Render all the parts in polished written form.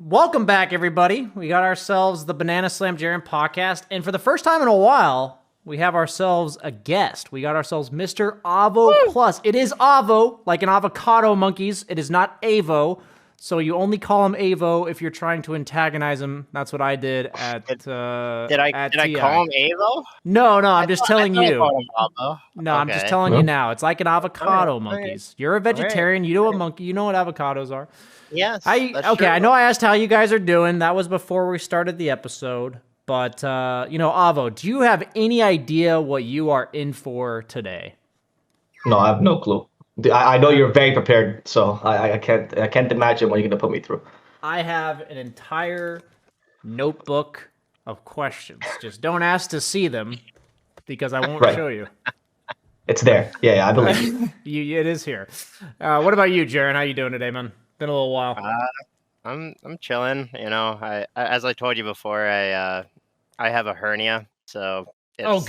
Welcome back, everybody. We got ourselves the Banana Slam Jaren podcast, and for the first time in a while, we have ourselves a guest. We got ourselves Mr. Avo Plus. It is Avo, like an avocado monkeys. It is not Avo, so you only call him Avo if you're trying to antagonize him. That's what I did at Did I call him Avo? No, I'm just telling you. Call him Avo. No, Okay. I'm just telling you now. It's like an avocado monkeys. You're a vegetarian. Right. You know a monkey. You know what avocados are. Yes. Okay, I know I asked how you guys are doing. That was before we started the episode. But, Avo, do you have any idea what you are in for today? No, I have no clue. I know you're very prepared, so I can't imagine what you're going to put me through. I have an entire notebook of questions. Just don't ask to see them because I won't show you. It's there. Yeah, I believe you. It is here. What about you, Jaren? How you doing today, man? Been a little while. I'm chilling. As I told you before, I have a hernia, so it's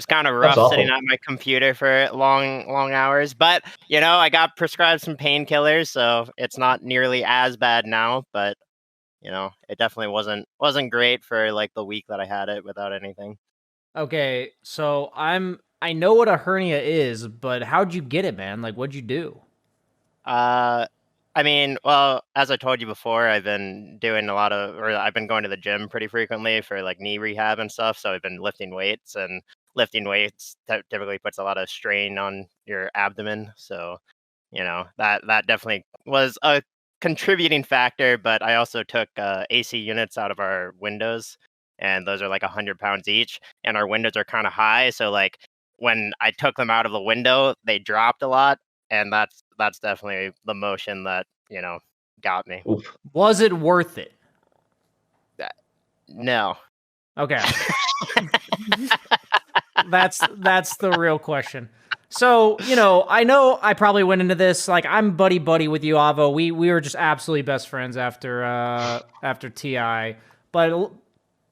kind of rough sitting at my computer for long hours. But I got prescribed some painkillers, so it's not nearly as bad now. But it definitely wasn't great for like the week that I had it without anything. Okay, so I know what a hernia is, but how'd you get it, man? Like, what'd you do? Well, as I told you before, I've been I've been going to the gym pretty frequently for like knee rehab and stuff. So I've been lifting weights, and lifting weights typically puts a lot of strain on your abdomen. So, that definitely was a contributing factor. But I also took AC units out of our windows, and those are like 100 pounds each, and our windows are kind of high. So like when I took them out of the window, they dropped a lot. And that's definitely the motion that, got me. Oof. Was it worth it? No. Okay. That's the real question. So, I know I probably went into this, like, I'm buddy with you, Avo. We were just absolutely best friends after TI. But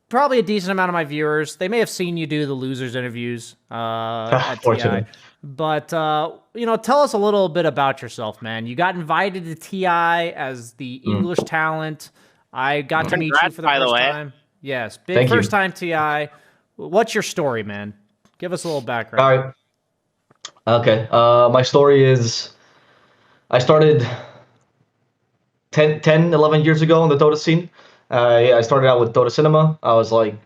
probably a decent amount of my viewers, they may have seen you do the losers interviews at TI. But, tell us a little bit about yourself, man. You got invited to TI as the English talent. I got to meet you for the first time. Yes, big first time TI. What's your story, man? Give us a little background. All right. Okay. My story is I started 11 years ago in the Dota scene. I started out with Dota Cinema. I was one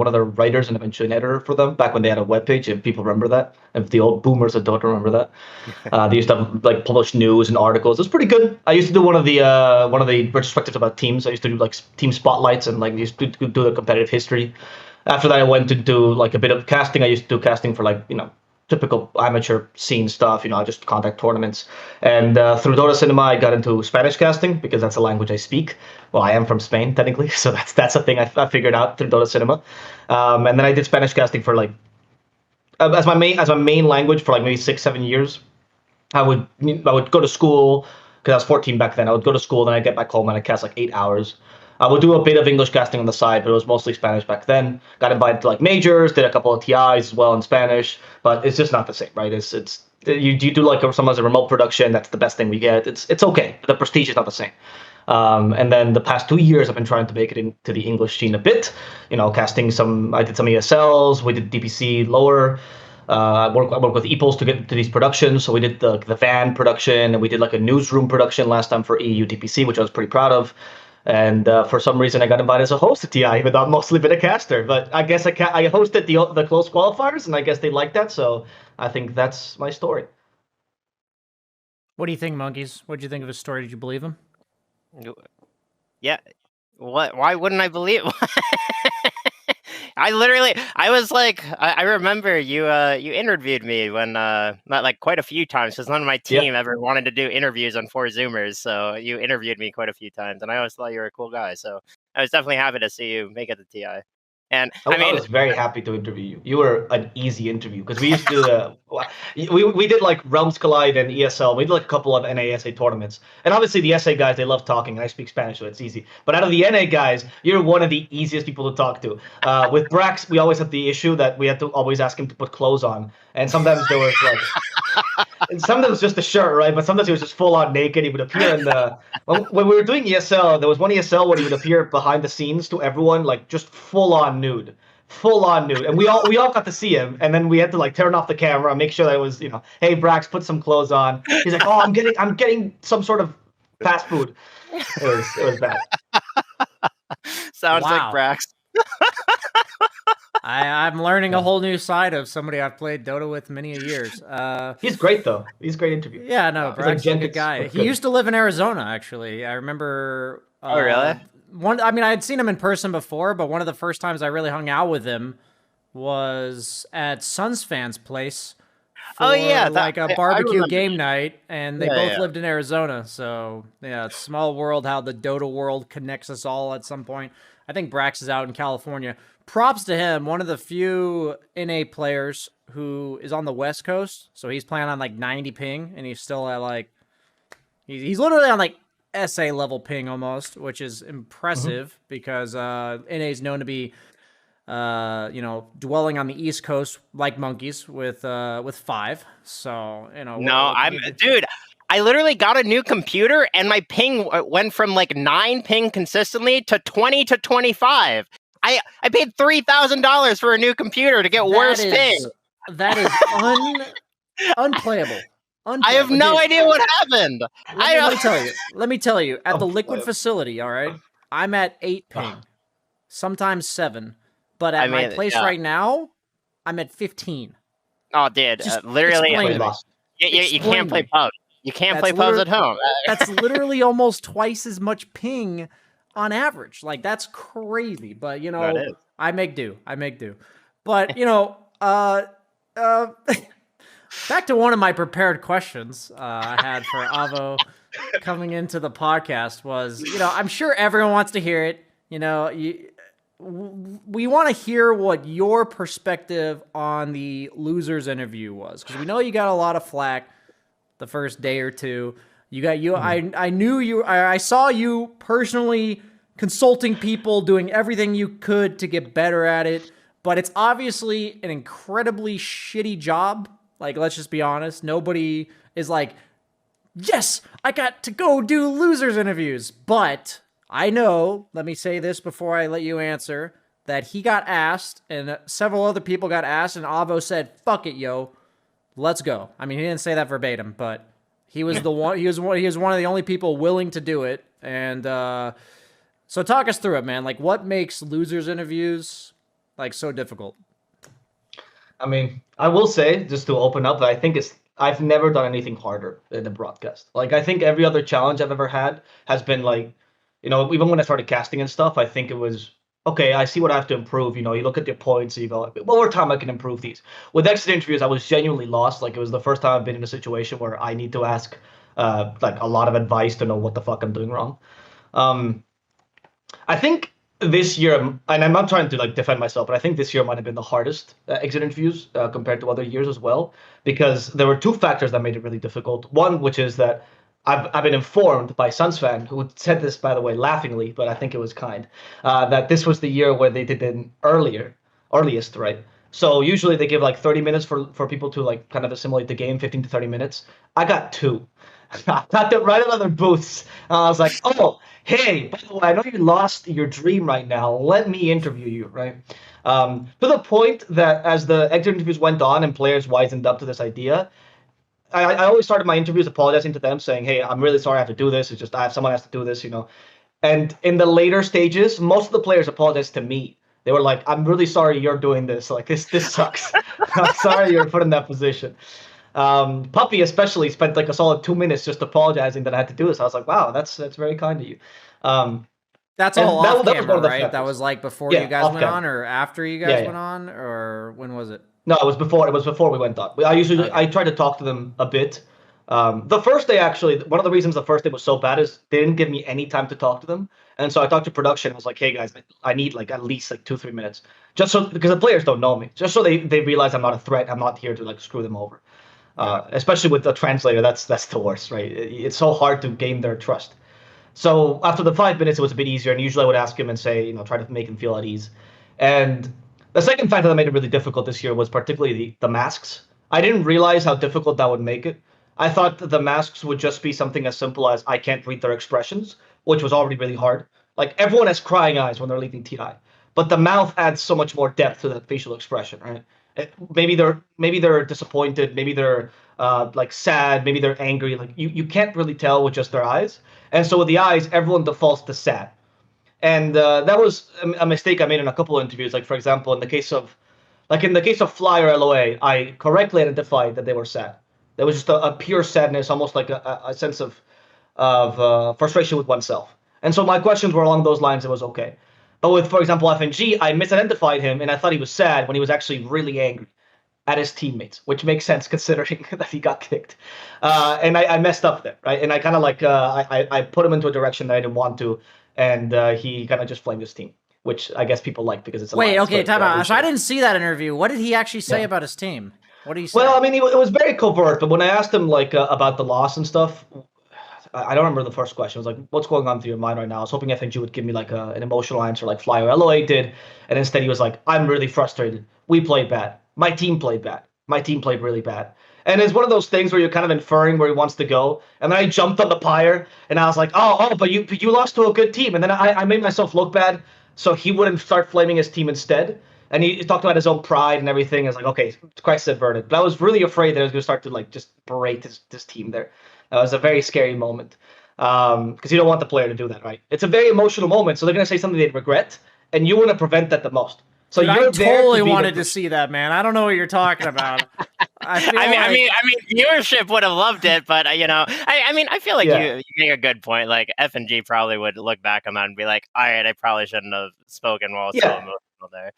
of the writers and eventually an editor for them back when they had a webpage. If people remember that, if the old boomers of Dota remember that, they used to have, like, publish news and articles. It was pretty good. I used to do one of the retrospectives about teams. I used to do like team spotlights and like used to do the competitive history. After that, I went to do like a bit of casting. I used to do casting for like typical amateur scene stuff, I just contact tournaments. And through Dota Cinema, I got into Spanish casting because that's a language I speak. Well, I am from Spain, technically, so that's a thing I figured out through Dota Cinema. And then I did Spanish casting for like, as my main language for like maybe 6-7 years. I would go to school, because I was 14 back then. I would go to school, then I'd get back home and I'd cast like 8 hours. I would do a bit of English casting on the side, but it was mostly Spanish back then. Got invited to like majors, did a couple of TIs as well in Spanish, but it's just not the same, right? You do like sometimes a remote production. That's the best thing we get. It's okay. The prestige is not the same. And then the past 2 years, I've been trying to make it into the English scene a bit. Casting I did some ESLs. We did DPC lower. I work with EPOLs to get into these productions. So we did the van production, and we did like a newsroom production last time for EU DPC, which I was pretty proud of. And for some reason, I got invited as a host at TI, even though I've mostly been a caster. But I guess I hosted the close qualifiers, and I guess they liked that. So I think that's my story. What do you think, Monkeys? What did you think of his story? Did you believe him? Yeah. What? Why wouldn't I believe? I was like, I remember you interviewed me when not like quite a few times, because none of my team ever wanted to do interviews on 4Zoomers. So you interviewed me quite a few times, and I always thought you were a cool guy. So I was definitely happy to see you make it to TI. And I was very happy to interview you. You were an easy interview because we used to we did like Realms Collide and ESL. We did like a couple of NASA tournaments, and obviously the SA guys, they love talking, and I speak Spanish, so it's easy. But out of the NA guys, you're one of the easiest people to talk to. With Brax, we always had the issue that we had to always ask him to put clothes on, and sometimes there was like sometimes it was just a shirt, right? But sometimes he was just full on naked. He would appear in the when we were doing ESL. There was one ESL where he would appear behind the scenes to everyone, like just full on nude, and we all got to see him. And then we had to like turn off the camera, make sure that it was hey Brax, put some clothes on. He's like, oh, I'm getting some sort of fast food. It was bad. Sounds like Wow. Brax. I'm learning a whole new side of somebody I've played Dota with many years. He's great though. He's a great interview. Yeah, no, He's like Brax is a good Jenkins, guy. but He good. used to live in Arizona, actually. I remember. Oh, really? I mean, I had seen him in person before, but one of the first times I really hung out with him was at Suns fans' place. Oh, yeah, for, like a I barbecue remember. game night, and they Yeah, both yeah. lived in Arizona. So yeah, it's small world how the Dota world connects us all at some point. I think Brax is out in California. Props to him, one of the few NA players who is on the West Coast. So he's playing on like 90 ping, and he's still at like he's literally on like SA level ping almost, which is impressive because NA is known to be dwelling on the East Coast like monkeys with 5. So No, dude. I literally got a new computer, and my ping went from like 9 ping consistently to 20 to 25. I paid $3,000 for a new computer to get worse ping. That is unplayable. I have no idea what happened. Let me tell you. At the Liquid Unplayable. facility, all right, I'm at 8 ping, sometimes 7. But at my place right now, I'm at 15. Oh, dude, Just literally, explain to me. Lost. you explain can't play me. pubs. You can't That's play pubs at home. That's literally almost twice as much ping on average. Like, that's crazy. But, That is. I make do. But, back to one of my prepared questions I had for Avo coming into the podcast was, I'm sure everyone wants to hear it. We want to hear what your perspective on the losers interview was, because we know you got a lot of flack the first day or two. I saw you personally consulting people, doing everything you could to get better at it, but it's obviously an incredibly shitty job. Like, let's just be honest. Nobody is like, yes, I got to go do losers interviews. But I know, let me say this before I let you answer, that he got asked and several other people got asked, and Avo said, fuck it, yo, let's go. I mean, he didn't say that verbatim, but he was one of the only people willing to do it. And so talk us through it, man. Like, what makes losers interviews like so difficult? I mean, I will say, just to open up, that I think I've never done anything harder in the broadcast. Like, I think every other challenge I've ever had has been like, even when I started casting and stuff, I think it was, okay, I see what I have to improve. You look at your points and you go, well, over time I can improve these. With exit interviews, I was genuinely lost. Like, it was the first time I've been in a situation where I need to ask like a lot of advice to know what the fuck I'm doing wrong. I think this year, and I'm not trying to like defend myself, but I think this year might have been the hardest exit interviews compared to other years as well, because there were 2 factors that made it really difficult. One, which is that I've been informed by Suns fan, who said this, by the way, laughingly, but I think it was kind, that this was the year where they did it earliest, right? So usually they give like 30 minutes for people to like kind of assimilate the game, 15 to 30 minutes. I got 2. I got them right out of their booths. I was like, oh, hey, by the way, I know you lost your dream right now. Let me interview you, right? To the point that as the exit interviews went on and players wisened up to this idea, I always started my interviews apologizing to them, saying, hey, I'm really sorry I have to do this. It's just someone has to do this, And in the later stages, most of the players apologized to me. They were like, I'm really sorry you're doing this. Like, this sucks. I'm sorry you're put in that position. Puppy especially spent like a solid 2 minutes just apologizing that I had to do this. I was like, wow, that's very kind of you. That's all off that was camera, one of the right? factors. That was like before Yeah, you guys off went camera. on, or after you guys Yeah. went on, or when was it? No, it was before. It was before we went on. I tried to talk to them a bit. The first day, actually, one of the reasons the first day was so bad is they didn't give me any time to talk to them, and so I talked to production. I was like, "Hey guys, I need like at least like 2-3 minutes, just so because the players don't know me, just so they realize I'm not a threat. I'm not here to like screw them over. Especially with the translator, that's the worst, right? It's so hard to gain their trust. So after the 5 minutes, it was a bit easier, and usually I would ask him and say, try to make him feel at ease. And the second factor that made it really difficult this year was particularly the masks. I didn't realize how difficult that would make it. I thought the masks would just be something as simple as I can't read their expressions, which was already really hard. Like everyone has crying eyes when they're leaving TI, but the mouth adds so much more depth to that facial expression, right? Maybe they're disappointed, maybe they're like sad, maybe they're angry. Like you can't really tell with just their eyes, and so with the eyes, everyone defaults to sad. And that was a mistake I made in a couple of interviews. Like for example, in the case of Fly or LOA, I correctly identified that they were sad. There was just a pure sadness, almost like a sense of frustration with oneself. And so my questions were along those lines. It was okay. But with, for example, FNG, I misidentified him, and I thought he was sad when he was actually really angry at his teammates, which makes sense considering that he got kicked. And I messed up there, right? And I kind of like I put him into a direction that I didn't want to, and he kind of just flamed his team, which I guess people like because it's Wait, alliance, okay, but, time out. So I sure. didn't see that interview. What did he actually say Yeah. about his team? What did he say? Well, I mean, it was very covert, but when I asked him like about the loss and stuff, I don't remember the first question. It was like, "What's going on through your mind right now?" I was hoping FNG would give me like an emotional answer, like Fly or LOA did, and instead he was like, "I'm really frustrated. We played bad. My team played bad. My team played really bad." And it's one of those things where you're kind of inferring where he wants to go. And then I jumped on the pyre, and I was like, "Oh, but you lost to a good team." And then I made myself look bad, so he wouldn't start flaming his team instead. And he talked about his own pride and everything. I was like, okay, Christ subverted. But I was really afraid that I was going to start to like just berate this team there. That was a very scary moment because you don't want the player to do that, right? It's a very emotional moment, so they're going to say something they regret, and you want to prevent that the most. So Dude, you're I there totally to be wanted to see that, man. I don't know what you're talking about. I feel I like... mean, viewership would have loved it, but I feel like Yeah. you make a good point. Like F&G probably would look back on that and be like, "All right, I probably shouldn't have spoken while I was so Yeah. emotional there."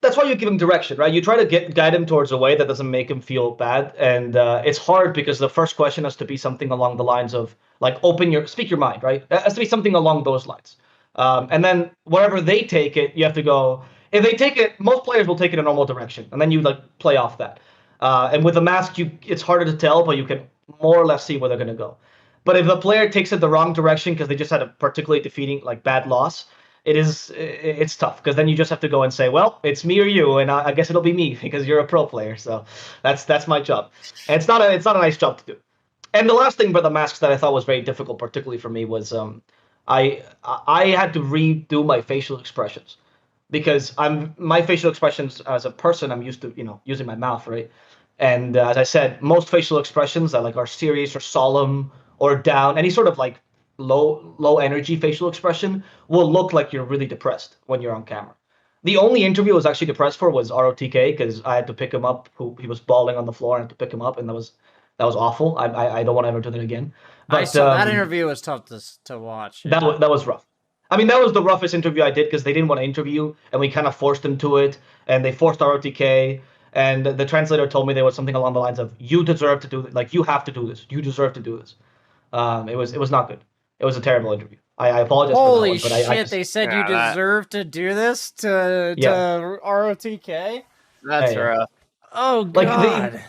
That's why you give him direction, right? You try to guide him towards a way that doesn't make him feel bad, and it's hard because the first question has to be something along the lines of like speak your mind, right? It has to be something along those lines, and then wherever they take it, you have to go. If they take it, most players will take it in a normal direction, and then you like play off that. And with the mask, it's harder to tell, but you can more or less see where they're gonna go. But if the player takes it the wrong direction because they just had a particularly defeating like bad loss, it's tough because then you just have to go and say, well, it's me or you, and I guess it'll be me because you're a pro player. So that's my job, and it's not a nice job to do. And the last thing about the masks that I thought was very difficult, particularly for me, was I had to redo my facial expressions because my facial expressions as a person I'm used to using my mouth, right? And as I said, most facial expressions that like are serious or solemn or down, any sort of like low energy facial expression will look like you're really depressed when you're on camera. The only interview I was actually depressed for was ROTK because I had to pick him up. He was bawling on the floor, and I had to pick him up, and that was awful. I don't want to ever do that again. I But saw that interview was tough to watch. that Yeah. that was rough. I mean, that was the roughest interview I did because they didn't want to interview, and we kind of forced them to it, and they forced ROTK. And the translator told me there was something along the lines of, "You deserve to do it. Like you have to do this. You deserve to do this." It was not good. It was a terrible interview. I apologize for that Holy one, but shit! I just, They said you Yeah, that- deserve to do this to ROTK. That's yeah. rough. Oh Like god.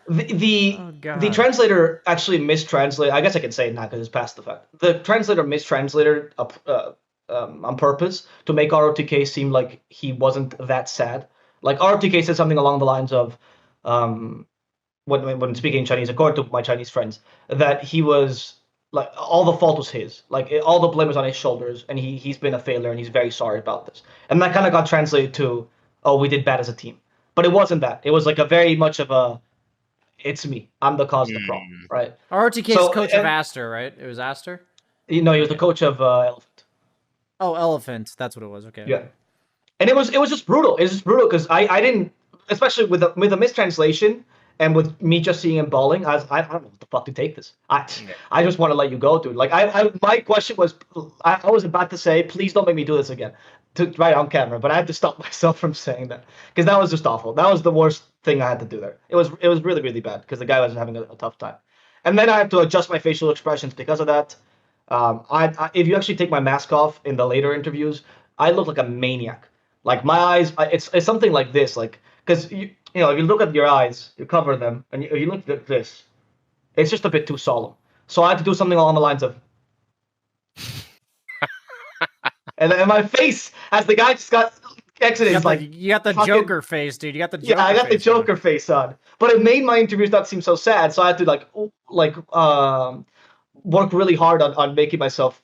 the Oh god. the translator actually mistranslated. I guess I can say it now because it's past the fact. The translator mistranslated on purpose to make ROTK seem like he wasn't that sad. Like ROTK said something along the lines of, um, when speaking Chinese, according to my Chinese friends, that he was like all the fault was his, like all the blame was on his shoulders, and he's been a failure, and he's very sorry about this. And that kind of got translated to, oh, we did bad as a team, but it wasn't that. It was like a very much of a, it's me, I'm the cause of the problem, right? ROTK's So, coach of and- Aster, right? It was Aster. He was the coach of Elephant. Oh, Elephant. That's what it was. Okay. Yeah, and it was just brutal. It's just brutal because I didn't, especially with the mistranslation and with me just seeing him bawling. I don't know what the fuck to take this. I just want to let you go, dude. Like my question was, I was about to say, please don't make me do this again, right on camera, but I had to stop myself from saying that because that was just awful. That was the worst thing I had to do there. It was really really bad because the guy was having a tough time, and then I had to adjust my facial expressions because of that. If you actually take my mask off in the later interviews, I look like a maniac. Like my eyes, it's something like this, like because if you look at your eyes, you cover them, and you look at this, it's just a bit too solemn. So I had to do something along the lines of, and my face as the guy just got exit is like you got the fucking- Joker face, dude. You got the Joker. Yeah, I got the Joker face on, but it made my interviews not seem so sad. So I had to work really hard on making myself,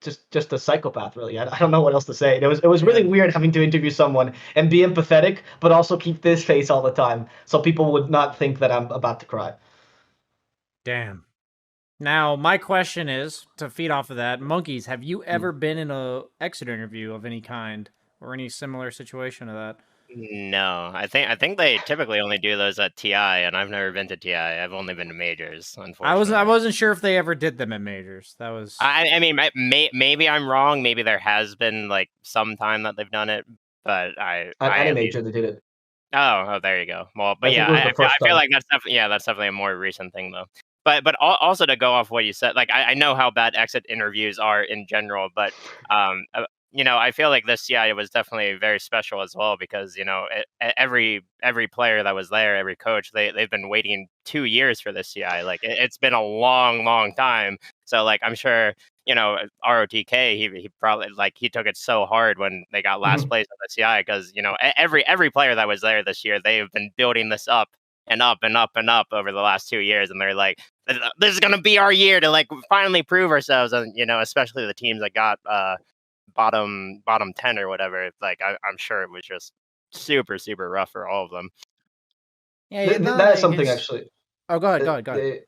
just a psychopath. Really, I don't know what else to say. It was really weird having to interview someone and be empathetic, but also keep this face all the time, so people would not think that I'm about to cry. Damn. Now, my question is, to feed off of that, Monkeys, have you ever been in a exit interview of any kind or any similar situation to that? No, I think they typically only do those at TI, and I've never been to TI. I've only been to majors, unfortunately. I wasn't sure if they ever did them at majors. That was. I mean, maybe I'm wrong. Maybe there has been like some time that they've done it, but At any major, they did it. Oh, there you go. Well, but I think yeah, it was the I first feel time. like that's definitely a more recent thing though. But also to go off what you said, like I know how bad exit interviews are in general, but I feel like this CI was definitely very special as well because every player that was there, every coach, they've been waiting 2 years for this CI. Like it's been a long time. So like I'm sure ROTK he probably he took it so hard when they got last place on the CI because every player that was there this year, they've been building this up and up and up and up over the last 2 years, and they're like, this is gonna be our year to like finally prove ourselves, and especially the teams that got bottom 10 or whatever. Like I'm sure it was just super rough for all of them. Yeah, That is something actually. Oh, go ahead.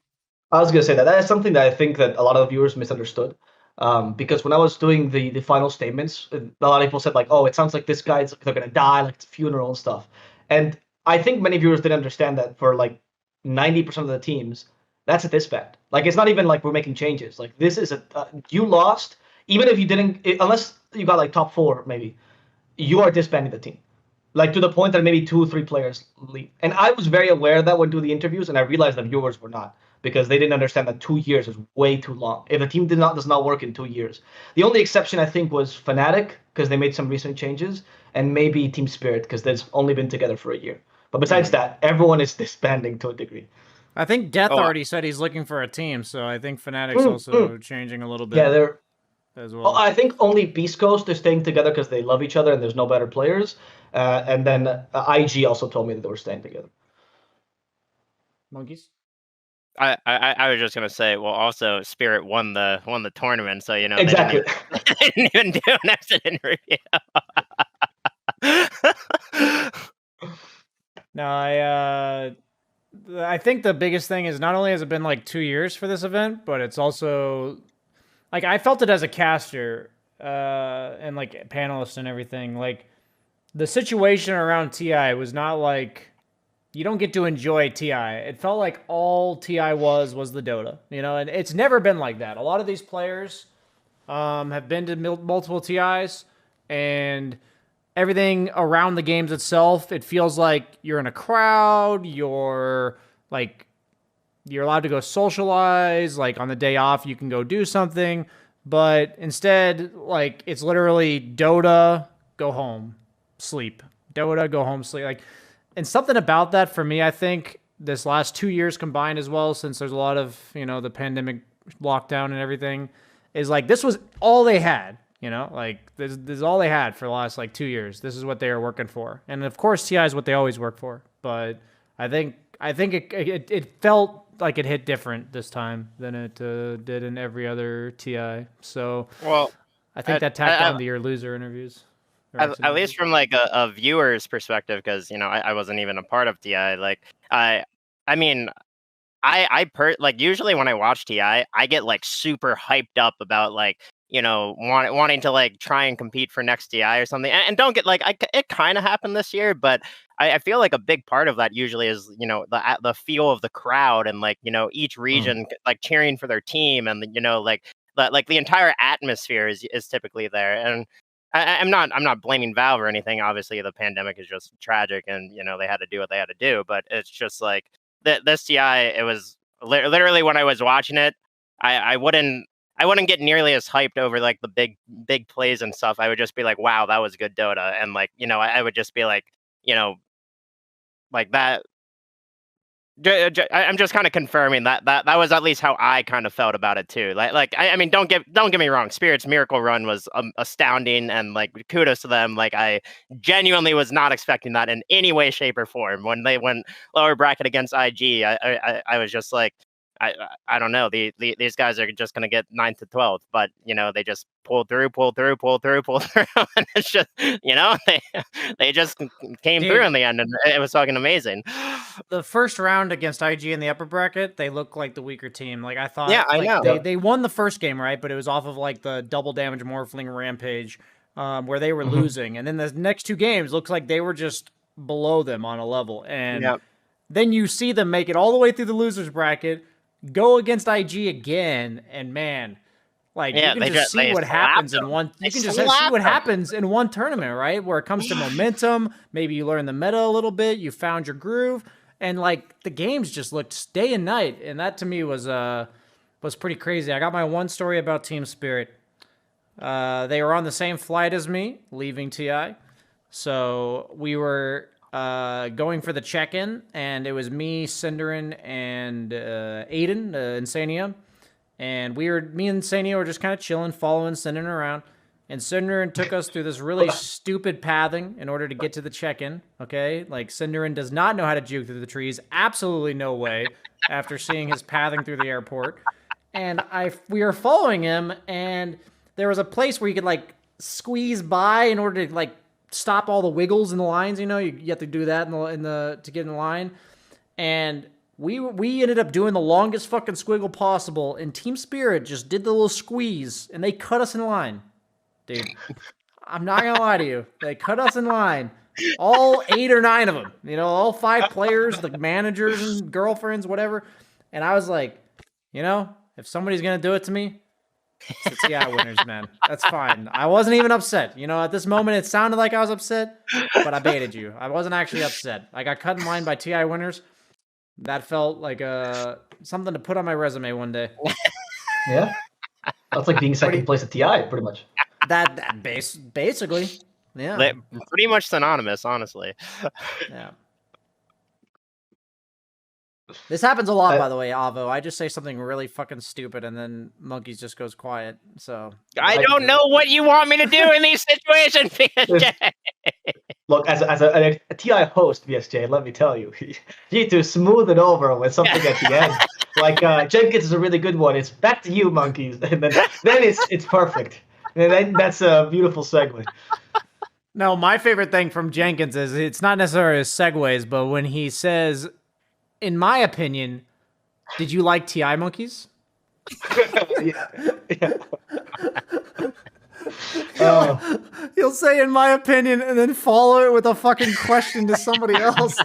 I was gonna say that is something that I think that a lot of viewers misunderstood. Because when I was doing the final statements, a lot of people said like, "Oh, it sounds like this guy's they're gonna die, like it's a funeral and stuff." And I think many viewers didn't understand that for like 90% of the teams, that's a disband. Like it's not even like we're making changes. Like this is you lost, even if you didn't, unless you got like top 4 maybe, you are disbanding the team. Like to the point that maybe 2 or 3 players leave. And I was very aware of that when doing the interviews, and I realized that viewers were not because they didn't understand that 2 years is way too long. If a team does not work in 2 years, the only exception I think was Fnatic because they made some recent changes, and maybe Team Spirit because they've only been together for a year. But besides that, everyone is disbanding to a degree. I think Death already said he's looking for a team, so I think Fnatic's also changing a little bit. Yeah, they're as well. I think only Beast Coast are staying together because they love each other and there's no better players. And then IG also told me that they were staying together. Monkeys? I was just gonna say, well, also Spirit won the tournament, so Exactly. They didn't even do an exit interview. No, I think the biggest thing is not only has it been like 2 years for this event, but it's also like I felt it as a caster and like panelist and everything. Like the situation around TI was not like you don't get to enjoy TI. It felt like all TI was the Dota, and it's never been like that. A lot of these players have been to multiple TIs, and everything around the games itself, it feels like you're in a crowd, you're allowed to go socialize, like on the day off you can go do something, but instead, like it's literally Dota, go home, sleep. Dota, go home, sleep. Like, and something about that for me, I think this last 2 years combined as well, since there's a lot of, the pandemic lockdown and everything, is like this was all they had. Like this is all they had for the last like 2 years. This is what they were working for, and of course TI is what they always work for. But I think it felt like it hit different this time than it did in every other TI. So I think that tacked on to your loser interviews. At least from like a viewer's perspective, because I wasn't even a part of TI. Like I mean. Like usually when I watch TI, I get like super hyped up about like wanting to like try and compete for next TI or something. And don't get like it kind of happened this year, but I feel like a big part of that usually is the feel of the crowd and like each region like cheering for their team and like the entire atmosphere is typically there. And I'm not blaming Valve or anything. Obviously, the pandemic is just tragic, and they had to do what they had to do. But it's just like this TI, it was literally when I was watching it, I wouldn't get nearly as hyped over like the big plays and stuff. I would just be like, wow, that was good Dota, and like I would just be like like that. I'm just kind of confirming that was at least how I kind of felt about it too. I mean, don't get me wrong. Spirit's Miracle Run was astounding, and like kudos to them. Like I genuinely was not expecting that in any way, shape, or form. When they went lower bracket against IG, I was just like, I don't know. These guys are just gonna get 9th to 12th, but they just pulled through, and it's just they just came through in the end, and it was fucking amazing. The first round against IG in the upper bracket, they looked like the weaker team. Like I thought, yeah, I know they won the first game, right? But it was off of like the double damage Morphling Rampage, where they were losing, and then the next 2 games looks like they were just below them on a level, and then you see them make it all the way through the losers bracket. Go against IG again, and man, like you can just see what happens in one. You can just see what happens in one tournament, right? Where it comes to momentum, maybe you learn the meta a little bit, you found your groove, and like the games just looked day and night, and that to me was pretty crazy. I got my one story about Team Spirit. They were on the same flight as me, leaving TI, so we were going for the check-in, and it was me, Cinderin, and Aiden, Insania, and me and Insania were just kind of chilling, following Cinderin around, and Cinderin took us through this really stupid pathing in order to get to the check-in, okay? Like, Cinderin does not know how to juke through the trees, absolutely no way, after seeing his pathing through the airport, and we were following him, and there was a place where you could, like, squeeze by in order to, like, stop all the wiggles in the lines. You have to do that to get in the line, and we ended up doing the longest fucking squiggle possible, and Team Spirit just did the little squeeze, and they cut us in line, dude. I'm not gonna lie to you, they cut us in line, all 8 or 9 of them, all 5 players, the managers and girlfriends, whatever, and I was like, if somebody's gonna do it to me, it's the TI winners, man. That's fine. I wasn't even upset. At this moment, it sounded like I was upset, but I baited you. I wasn't actually upset. I got cut in line by TI winners. That felt like something to put on my resume one day. Yeah, that's like being second place at TI, pretty much. That basically, yeah. Pretty much synonymous, honestly. Yeah. This happens a lot, by the way, Avo. I just say something really fucking stupid, and then Monkeys just goes quiet. So I don't know what you want me to do in these situations, VSJ. Look, as a TI host, VSJ, let me tell you, you need to smooth it over with something at the end. Like Jenkins is a really good one. It's back to you, Monkeys, and then it's perfect. And then that's a beautiful segue. No, my favorite thing from Jenkins is it's not necessarily his segues, but when he says, in my opinion, did you like TI Monkeys? Yeah. He'll say, in my opinion, and then follow it with a fucking question to somebody else.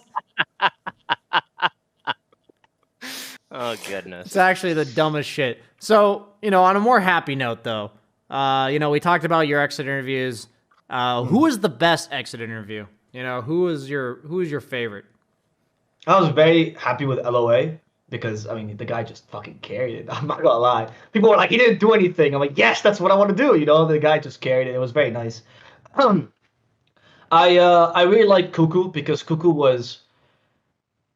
Oh, goodness. It's actually the dumbest shit. So, on a more happy note, though, we talked about your exit interviews. Who was the best exit interview? Who was your favorite? I was very happy with LOA because, I mean, the guy just fucking carried it. I'm not gonna lie. People were like, he didn't do anything. I'm like, yes, that's what I want to do. The guy just carried it. It was very nice. I really liked Cuckoo because Cuckoo was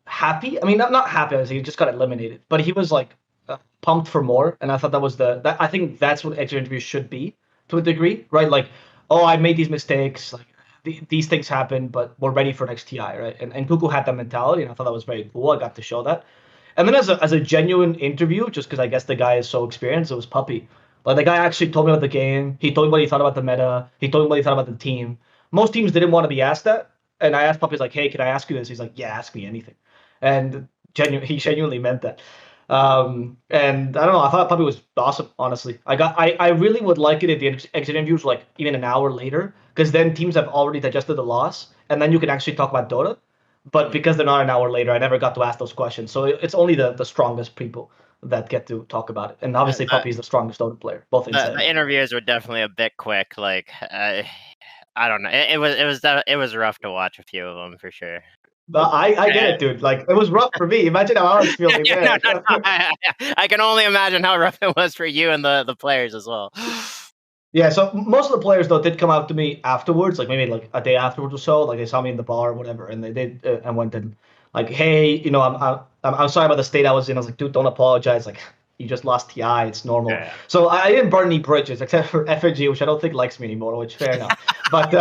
happy. I mean, not happy, obviously, he just got eliminated, but he was like pumped for more, and I thought that was I think that's what exit interviews should be to a degree, right? Like, oh, I made these mistakes, like these things happen, but we're ready for next TI, right? And Cuckoo had that mentality, and I thought that was very cool. I got to show that. And then as a genuine interview, just because I guess the guy is so experienced, it was Puppy. Like, the guy actually told me about the game. He told me what he thought about the meta. He told me what he thought about the team. Most teams didn't want to be asked that. And I asked Puppy, like, hey, can I ask you this? He's like, yeah, ask me anything. And he genuinely meant that. And I don't know, I thought Puppy was awesome, honestly. I really would like it if the exit interviews were like even an hour later, because then teams have already digested the loss, and then you can actually talk about Dota. But because they're not an hour later, I never got to ask those questions. So it's only the strongest people that get to talk about it. And obviously, Puppy's the strongest Dota player. Both the interviews were definitely a bit quick. Like, I don't know. It was rough to watch a few of them for sure. I get it, dude. Like, it was rough for me. Imagine how I was feeling. No. I can only imagine how rough it was for you and the players as well. Yeah, so most of the players, though, did come out to me afterwards, like maybe like a day afterwards or so. Like, they saw me in the bar or whatever, and they did and went and like, hey, I'm sorry about the state I was in. I was like, dude, don't apologize. Like, you just lost TI. It's normal. Yeah. So I didn't burn any bridges except for FNG, which I don't think likes me anymore, which fair enough. But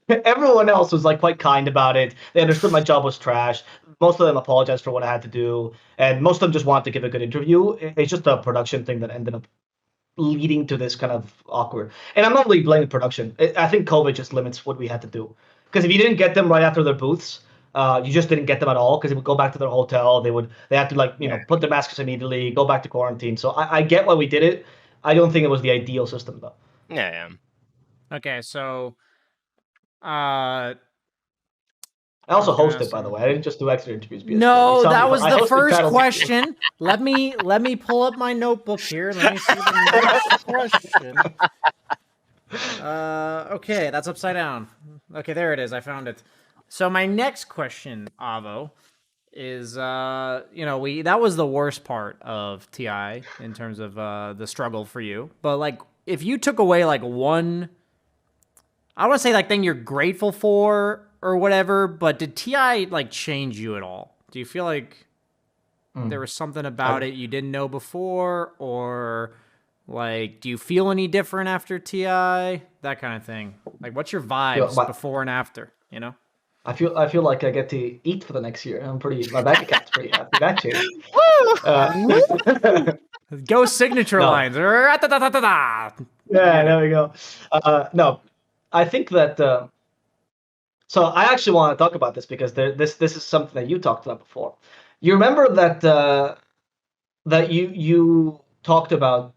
everyone else was like quite kind about it. They understood my job was trash. Most of them apologized for what I had to do, and most of them just wanted to give a good interview. It's just a production thing that ended up leading to this kind of awkward. And I'm not really blaming production. I think COVID just limits what we had to do. Because if you didn't get them right after their booths, you just didn't get them at all. Because they would go back to their hotel. They had to put their masks immediately, go back to quarantine. So I get why we did it. I don't think it was the ideal system though. Yeah. Okay, so I also was gonna hosted, ask by the you- way. I didn't just do extra interviews. BSJ. No, You saw me, that but was I the hosted first channels. question. Let me pull up my notebook here. Let me see the next question. Okay, that's upside down. Okay, there it is. I found it. So my next question, Avo, is that was the worst part of TI in terms of the struggle for you. But like, if you took away like one, I want to say like thing you're grateful for or whatever, but did TI like change you at all? Do you feel like there was something about it you didn't know before, or like, do you feel any different after TI? That kind of thing. Like, what's your vibes before and after? You know? I feel like I get to eat for the next year. My bank account's pretty happy. That changed. Go signature No. lines. Yeah, there we go. No, I think that. So I actually want to talk about this because this is something that you talked about before. You remember that you talked about.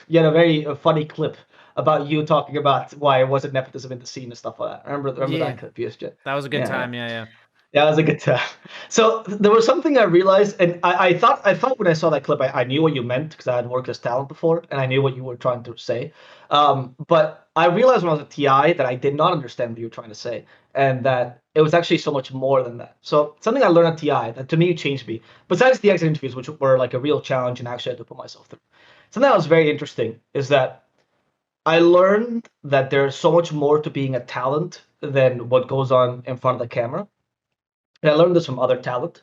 You had a very funny clip about you talking about why it wasn't nepotism in the scene and stuff like that. Remember that clip, BSJ? That was a good time. Yeah. Yeah, it was a good time. So there was something I realized, and I thought when I saw that clip, I knew what you meant because I had worked as talent before, and I knew what you were trying to say. But I realized when I was at TI that I did not understand what you were trying to say, and that it was actually so much more than that. So something I learned at TI that to me changed me, besides the exit interviews, which were like a real challenge and actually I had to put myself through. Something that was very interesting is that I learned that there's so much more to being a talent than what goes on in front of the camera. And I learned this from other talent.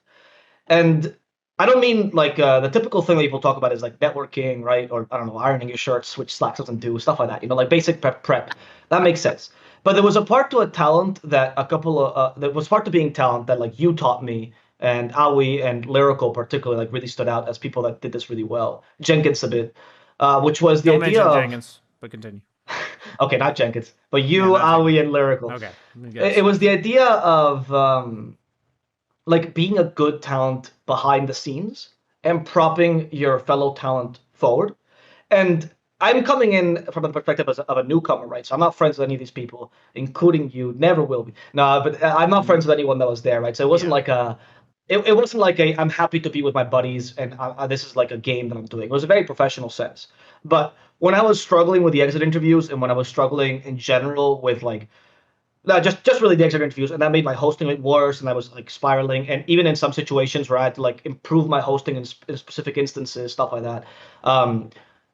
And I don't mean like the typical thing that people talk about is like networking, right? Or I don't know, ironing your shirts, which Slack doesn't do, stuff like that. Like basic prep. That makes sense. But there was a part to a talent that there was part to being talent that like you taught me, and Aoi and Lyrical particularly like really stood out as people that did this really well. Jenkins a bit, which was the Don't idea mention of Jenkins, but continue. Okay, not Jenkins, but you, Aoi, and Lyrical. Okay. It was the idea of like being a good talent behind the scenes and propping your fellow talent forward. And I'm coming in from the perspective of a newcomer, right? So I'm not friends with any of these people, including you. Never will be. No, but I'm not friends with anyone that was there, right? So it wasn't like it wasn't like I'm happy to be with my buddies and this is like a game that I'm doing. It was a very professional sense. But when I was struggling with the exit interviews and when I was struggling in general with like no, just really the exit interviews, and that made my hosting like worse, and I was like spiraling. And even in some situations where I had to like improve my hosting in specific instances, stuff like that.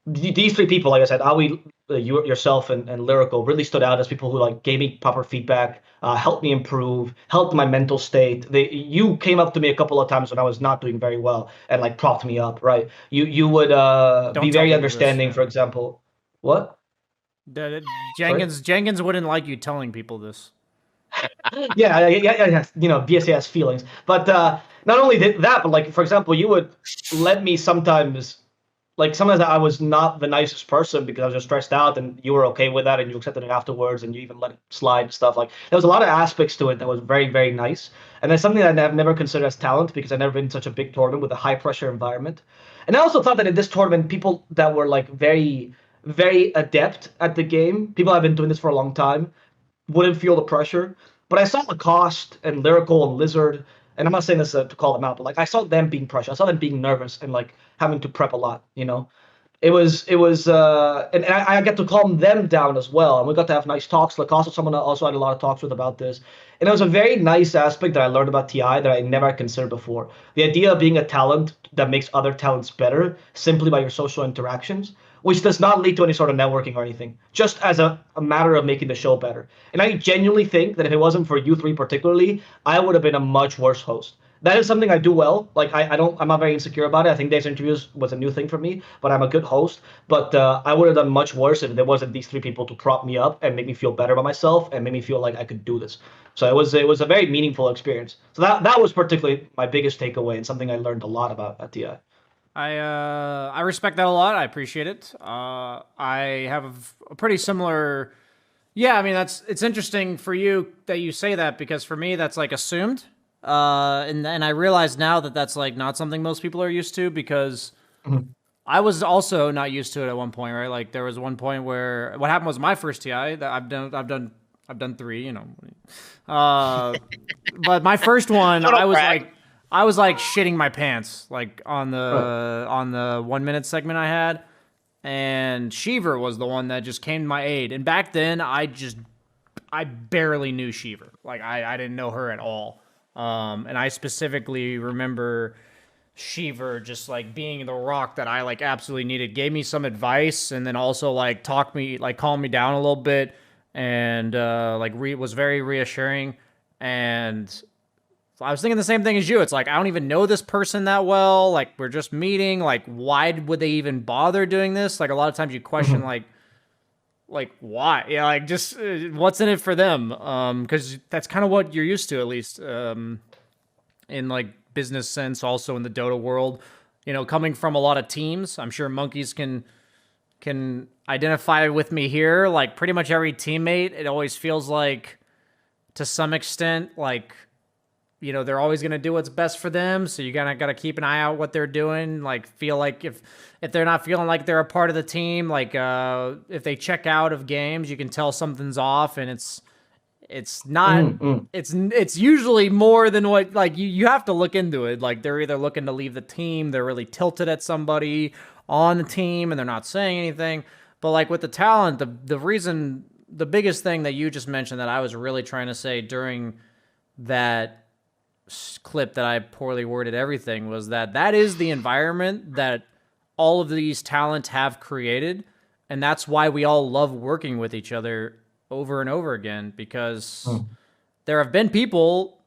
These three people, like I said, Aoi, yourself, and Lyrical, really stood out as people who like gave me proper feedback, helped me improve, helped my mental state. You came up to me a couple of times when I was not doing very well, and like propped me up, right? You would be very understanding, for example. What? Jenkins wouldn't like you telling people this. yeah. BSA has feelings, but not only that, but like for example, you would let me sometimes I was not the nicest person because I was just stressed out, and you were okay with that, and you accepted it afterwards, and you even let it slide and stuff. Like there was a lot of aspects to it that was very, very nice, and that's something that I've never considered as talent because I've never been in such a big tournament with a high pressure environment. And I also thought that in this tournament, people that were like very, very adept at the game, people that have been doing this for a long time, wouldn't feel the pressure. But I saw Lacoste and Lyrical and Lizard, and I'm not saying this to call them out, but like I saw them being pressured. I saw them being nervous and like having to prep a lot. It was and I get to calm them down as well, and we got to have nice talks. Lacoste was someone I also had a lot of talks with about this, and it was a very nice aspect that I learned about TI that I never considered before. The idea of being a talent that makes other talents better simply by your social interactions, which does not lead to any sort of networking or anything, just as a matter of making the show better. And I genuinely think that if it wasn't for you three particularly, I would have been a much worse host. that is something I do well. Like I'm not very insecure about it. I think days interviews was a new thing for me, but I'm a good host. But I would have done much worse if there wasn't these three people to prop me up and make me feel better about myself and make me feel like I could do this. So it was a very meaningful experience. So that was particularly my biggest takeaway and something I learned a lot about at TI. I respect that a lot. I appreciate it. I have a pretty similar. Yeah, I mean it's interesting for you that you say that because for me that's like assumed. And I realize now that that's like not something most people are used to because I was also not used to it at one point, right? Like there was one point where what happened was my first TI that I've done three, you know. But my first one, I was like shitting my pants like on the 1 minute segment I had, and Sheever was the one that just came to my aid. And back then, I barely knew Sheever, like I didn't know her at all. And I specifically remember Sheever just like being the rock that I like absolutely needed. Gave me some advice and then also like calmed me down a little bit and was very reassuring. And I was thinking the same thing as you. It's like I don't even know this person that well. Like we're just meeting. Like why would they even bother doing this? Like a lot of times you question like why? Yeah, like just what's in it for them? Because that's kind of what you're used to, at least in like business sense. Also in the Dota world, you know, coming from a lot of teams, I'm sure monkeys can identify with me here. Like pretty much every teammate, it always feels like to some extent, like you know, they're always going to do what's best for them. So you got to keep an eye out what they're doing. Like feel like if they're not feeling like they're a part of the team, like if they check out of games, you can tell something's off and it's not, it's usually more than what, like you have to look into it. Like they're either looking to leave the team, they're really tilted at somebody on the team and they're not saying anything. But like with the talent, the biggest thing that you just mentioned that I was really trying to say during that clip that I poorly worded everything was that is the environment that all of these talents have created, and that's why we all love working with each other over and over again, because there have been people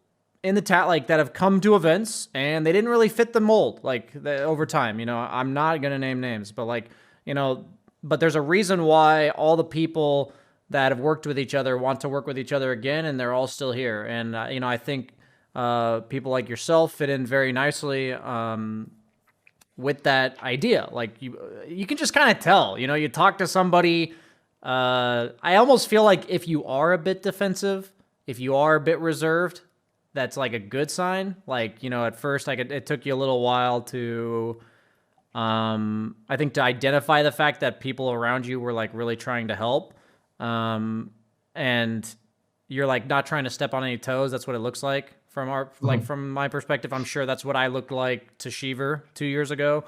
in the that have come to events and they didn't really fit the mold over time. You know, I'm not going to name names, but like, you know, but there's a reason why all the people that have worked with each other want to work with each other again, and they're all still here. And, you know, I think people like yourself fit in very nicely with that idea. Like you can just kind of tell, you know, you talk to somebody. I almost feel like if you are a bit defensive, if you are a bit reserved, that's like a good sign. Like, you know, at first it took you a little while to, I think to identify the fact that people around you were like really trying to help. And you're like not trying to step on any toes. That's what it looks like. From my perspective, I'm sure that's what I looked like to Sheever 2 years ago,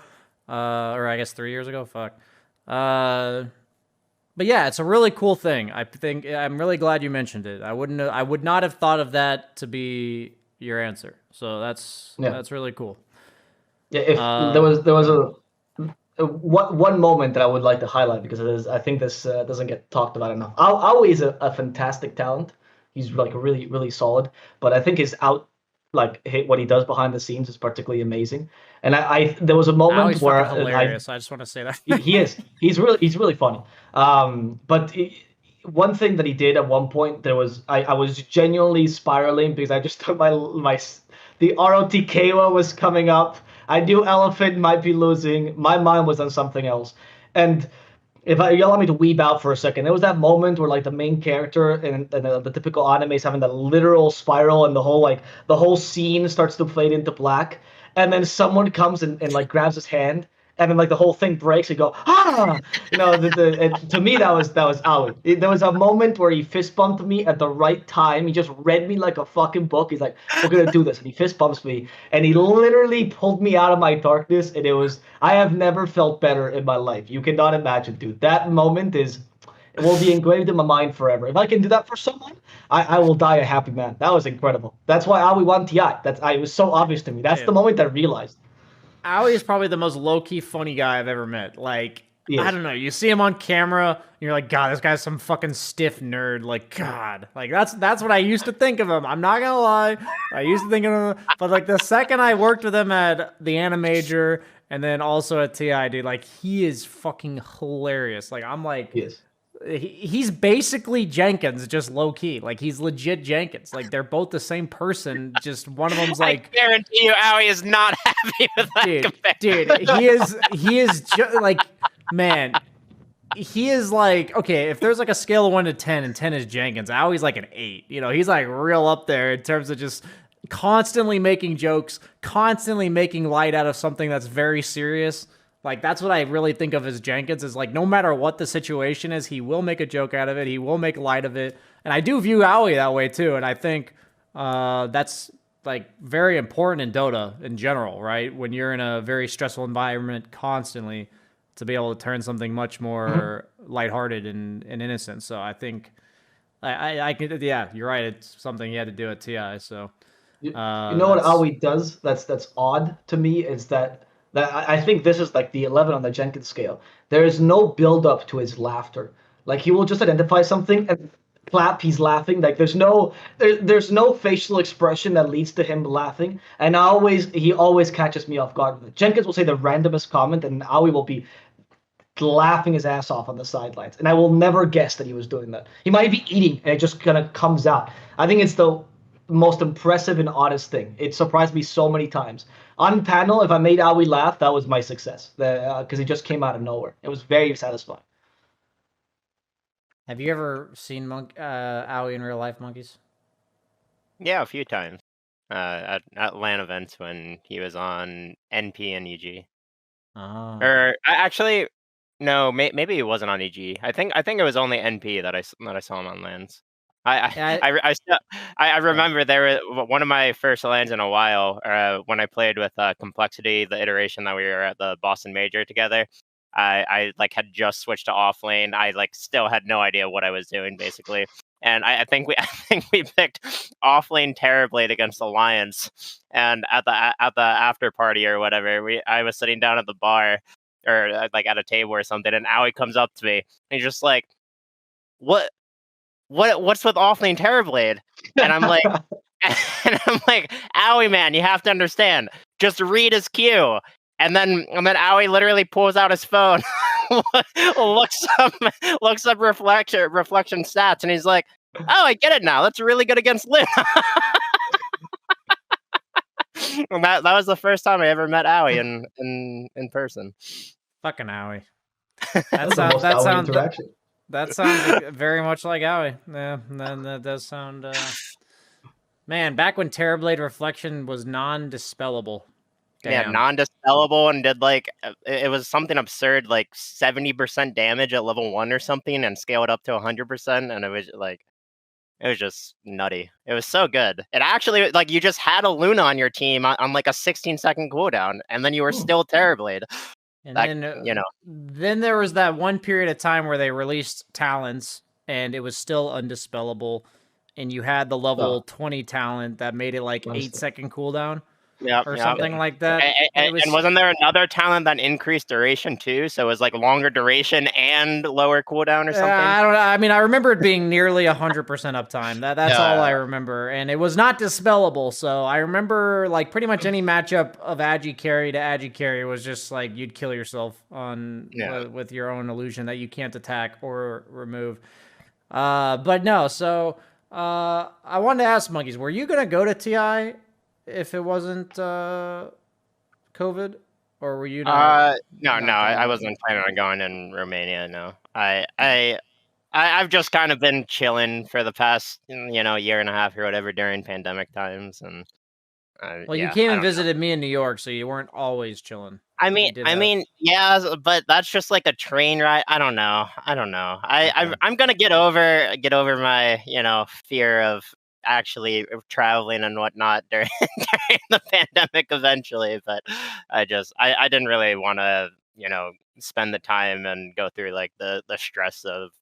or I guess 3 years ago. Fuck. But yeah, it's a really cool thing. I think I'm really glad you mentioned it. I would not have thought of that to be your answer. So that's really cool. Yeah, if there was one moment that I would like to highlight because I think this doesn't get talked about enough. Aoi is a fantastic talent. He's like really, really solid, but I think what he does behind the scenes is particularly amazing. And there was a moment where hilarious. I just want to say that he is. He's really funny. But one thing that he did at one point, I was genuinely spiraling because I just thought the ROTK was coming up. I knew Elephant might be losing. My mind was on something else, and if you allow me to weeb out for a second, there was that moment where like the main character and the typical anime is having that literal spiral, and the whole scene starts to fade into black, and then someone comes and like grabs his hand, and then like the whole thing breaks. And go you know. To me that was Aoi. There was a moment where he fist bumped me at the right time. He just read me like a fucking book. He's like, "We're gonna do this," and he fist bumps me, and he literally pulled me out of my darkness. And I have never felt better in my life. You cannot imagine, dude. That moment it will be engraved in my mind forever. If I can do that for someone, I will die a happy man. That was incredible. That's why Aoi won TI. It was so obvious to me. That's the moment I realized. Aoi is probably the most low-key funny guy I've ever met. Like, I don't know. You see him on camera, and you're like, God, this guy's some fucking stiff nerd. Like, God, like that's what I used to think of him. I'm not gonna lie, I used to think of him, but like the second I worked with him at the Animajor and then also at TI, dude, like he is fucking hilarious. Like I'm like, Yes. he's basically Jenkins, just low key. Like he's legit Jenkins. Like they're both the same person. Just one of them's like, I guarantee you, Howie is not happy with that comparison. dude, he is like, man, he is like, okay, if there's like a scale of 1 to 10 and 10 is Jenkins, Owie's like an 8. You know, he's like real up there in terms of just constantly making jokes, constantly making light out of something that's very serious. Like that's what I really think of as Jenkins, is like no matter what the situation is, he will make a joke out of it. He will make light of it. And I do view Owie that way too. And I think that's like very important in Dota in general, right? When you're in a very stressful environment constantly, to be able to turn something much more lighthearted and innocent. So I think I can, yeah, you're right. It's something he had to do at TI. So You know what Aoi does that's odd to me is that I think this is like the 11 on the Jenkins scale. There is no build up to his laughter. Like he will just identify something and clap, he's laughing. Like there's no facial expression that leads to him laughing. And he always catches me off guard. Jenkins will say the randomest comment and Aoi will be laughing his ass off on the sidelines. And I will never guess that he was doing that. He might be eating and it just kind of comes out. I think it's the most impressive and oddest thing. It surprised me so many times. On panel, if I made Aoi laugh, that was my success. Because he just came out of nowhere. It was very satisfying. Have you ever seen Owie in real life, Monkeys? Yeah, a few times. At LAN events when he was on NP and EG. Oh. Or actually, no, maybe he wasn't on EG. I think it was only NP that I saw him on LANs. I remember there was one of my first LANs in a while when I played with Complexity, the iteration that we were at the Boston Major together. I like had just switched to off lane. I like still had no idea what I was doing basically. And I think we picked off lane Terrorblade against Alliance. And at the after party or whatever, I was sitting down at the bar or like at a table or something, and Owie comes up to me and he's just like, what's with offlane Terrorblade? And I'm like, Owie, man, you have to understand. Just read his cue. And then Owie literally pulls out his phone, looks up reflection stats, and he's like, oh, I get it now. That's really good against Luna. And that was the first time I ever met Owie in person. Fucking Owie. That sounds very much like Owie. Yeah, then that does sound. Man, back when Terrorblade Reflection was non-dispellable. Damn. Yeah, non-dispellable, and did like it was something absurd, like 70% damage at level 1 or something, and scaled up to 100%, and it was just nutty. It was so good. It actually, like, you just had a Luna on your team on like a 16-second cooldown, and then you were still Terrorblade. And then there was that one period of time where they released talents, and it was still undispellable, and you had the level 20 talent that made it like 8-second cooldown. Something like that. And wasn't there another talent that increased duration too? So it was like longer duration and lower cooldown or something? I don't know. I mean, I remember it being nearly 100% uptime. That's all I remember. And it was not dispellable. So I remember like pretty much any matchup of Agi carry to Agi carry was just like you'd kill yourself with your own illusion that you can't attack or remove. But no, so I wanted to ask Monkeys, were you going to go to TI if it wasn't COVID, or were you not? No, I wasn't planning on going in Romania. No, I've just kind of been chilling for the past year and a half or whatever during pandemic times, and you came and visited me in New York, so you weren't always chilling. I mean, yeah, but that's just like a train ride. I don't know. I'm gonna get over my fear of actually traveling and whatnot during the pandemic eventually, but I didn't really want to spend the time and go through like the stress of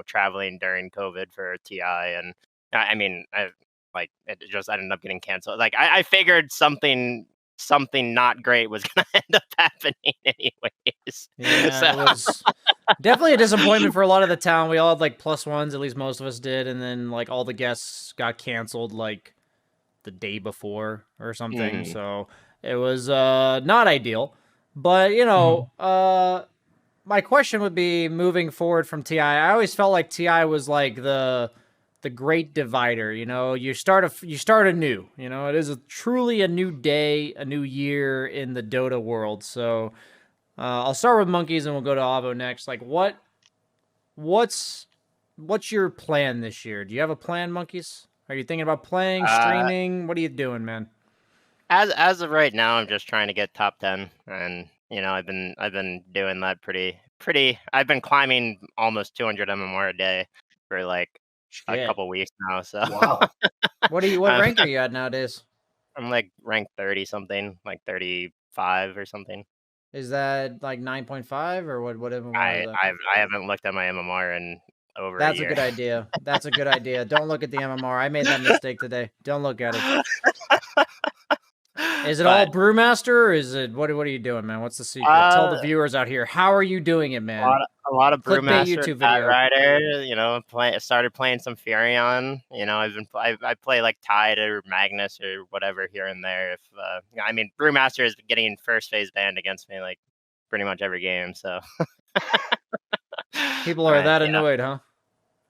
traveling during COVID for TI, and I mean it just ended up getting canceled. Like I figured something something not great was going to end up happening anyways. Yeah, So, it was definitely a disappointment for a lot of the town. We all had like +1s, at least most of us did, and then like all the guests got canceled like the day before or something. mhm. So it was not ideal. But my question would be moving forward from TI. I always felt like TI was like the great divider. You start anew. It is truly a new day, a new year in the Dota world. So I'll start with monkeys and we'll go to Avo next. Like what's your plan this year? Do you have a plan, monkeys? Are you thinking about playing, uh, streaming? What are you doing, man? as of right now, I'm just trying to get top 10, and I've been doing that pretty. I've been climbing almost 200 MMR a day for like a Shit. couple weeks now. So Wow. What I'm, rank are you at nowadays? I'm like ranked 30 something, like 35 or something. Is that like 9.5 or what MMR is that? I haven't looked at my MMR in over a That's a year. good idea. That's a good idea. Don't look at the MMR. I made that mistake today. Don't look at it. Is it all But Brewmaster or is it what are you doing, man? What's the secret? Tell the viewers out here. How are you doing it, man? a lot of Clickbait Brewmaster, YouTube Bat video. Rider, started playing some Furion. I play like Tide or Magnus or whatever here and there. If Brewmaster is getting first phase banned against me like pretty much every game. So People are that yeah, annoyed, huh?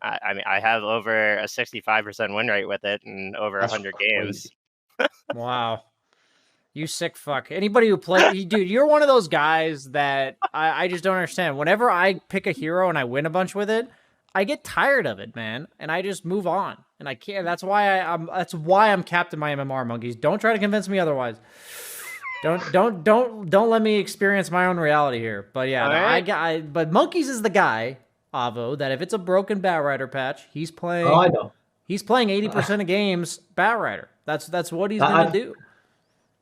I have over a 65% win rate with it in over That's 100 games. crazy. Wow. You sick fuck. Anybody who dude, you're one of those guys that I just don't understand. Whenever I pick a hero and I win a bunch with it, I get tired of it, man, and I just move on. And I can't. That's why I'm Captain my MMR, monkeys. Don't try to convince me otherwise. Don't let me experience my own reality here. But yeah, All no, right. but monkeys is the guy, Avo, that if it's a broken Bat Rider patch, he's Oh, I playing. know. He's playing 80% of games Bat Rider. That's what he's I- gonna I've do.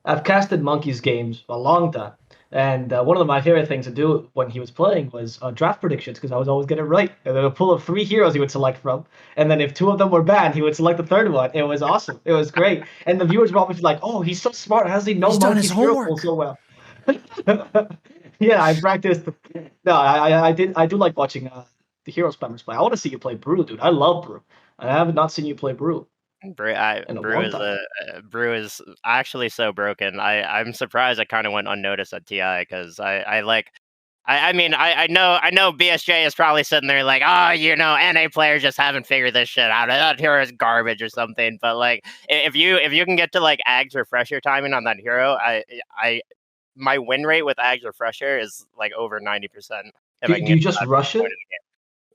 I've casted Monkey's games a long time, and one of my favorite things to do when he was playing was draft predictions because I was always getting it right. And then a pool of 3 heroes he would select from, and then if 2 of them were bad, he would select the third one. It was awesome. It was great, and the viewers were always like, "Oh, he's so smart. How does he know He's done his Monkey's hero pool homework." so well?" Yeah, I practiced. No, I did. I do like watching the hero spammers play. I want to see you play Brew, dude. I love Brew. I have not seen you play Brew in a long time. Brew is actually so broken. I'm surprised I kind of went unnoticed at TI because I like. I know BSJ is probably sitting there like, oh, NA players just haven't figured this shit out. That hero is garbage or something. But like, if you can get to like Ag's refresher timing on that hero, my win rate with Ag's refresher is like over 90%. If I can Do you get to just that rush point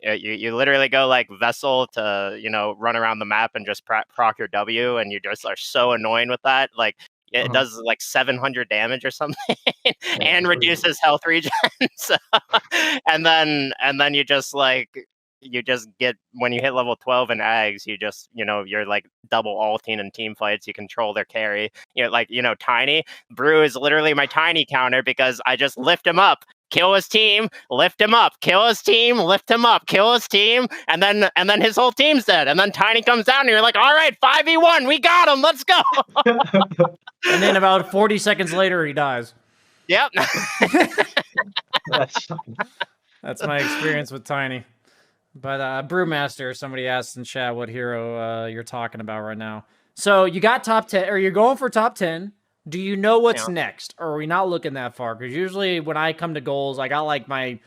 it? you literally go like Vessel to run around the map and just proc your W, and you just are so annoying with that. Like it Uh-huh. does like 700 damage or something, Yeah, and it's pretty good. reduces health regen. So, and then you just get when you hit level 12 in Ags, you're like double ulting in team fights. You control their carry. Tiny Brew is literally my tiny counter because I just lift him up, kill his team, lift him up, kill his team, lift him up, kill his team, and then his whole team's dead. And then Tiny comes down and you're like, all right, 5v1, we got him, let's go. And then about 40 seconds later, he dies. Yep. That's my experience with Tiny. But Brewmaster, somebody asked in chat what hero you're talking about right now. So you got top 10, or you're going for top 10. Do you know what's next? Or are we not looking that far? Because usually when I come to goals, I got like my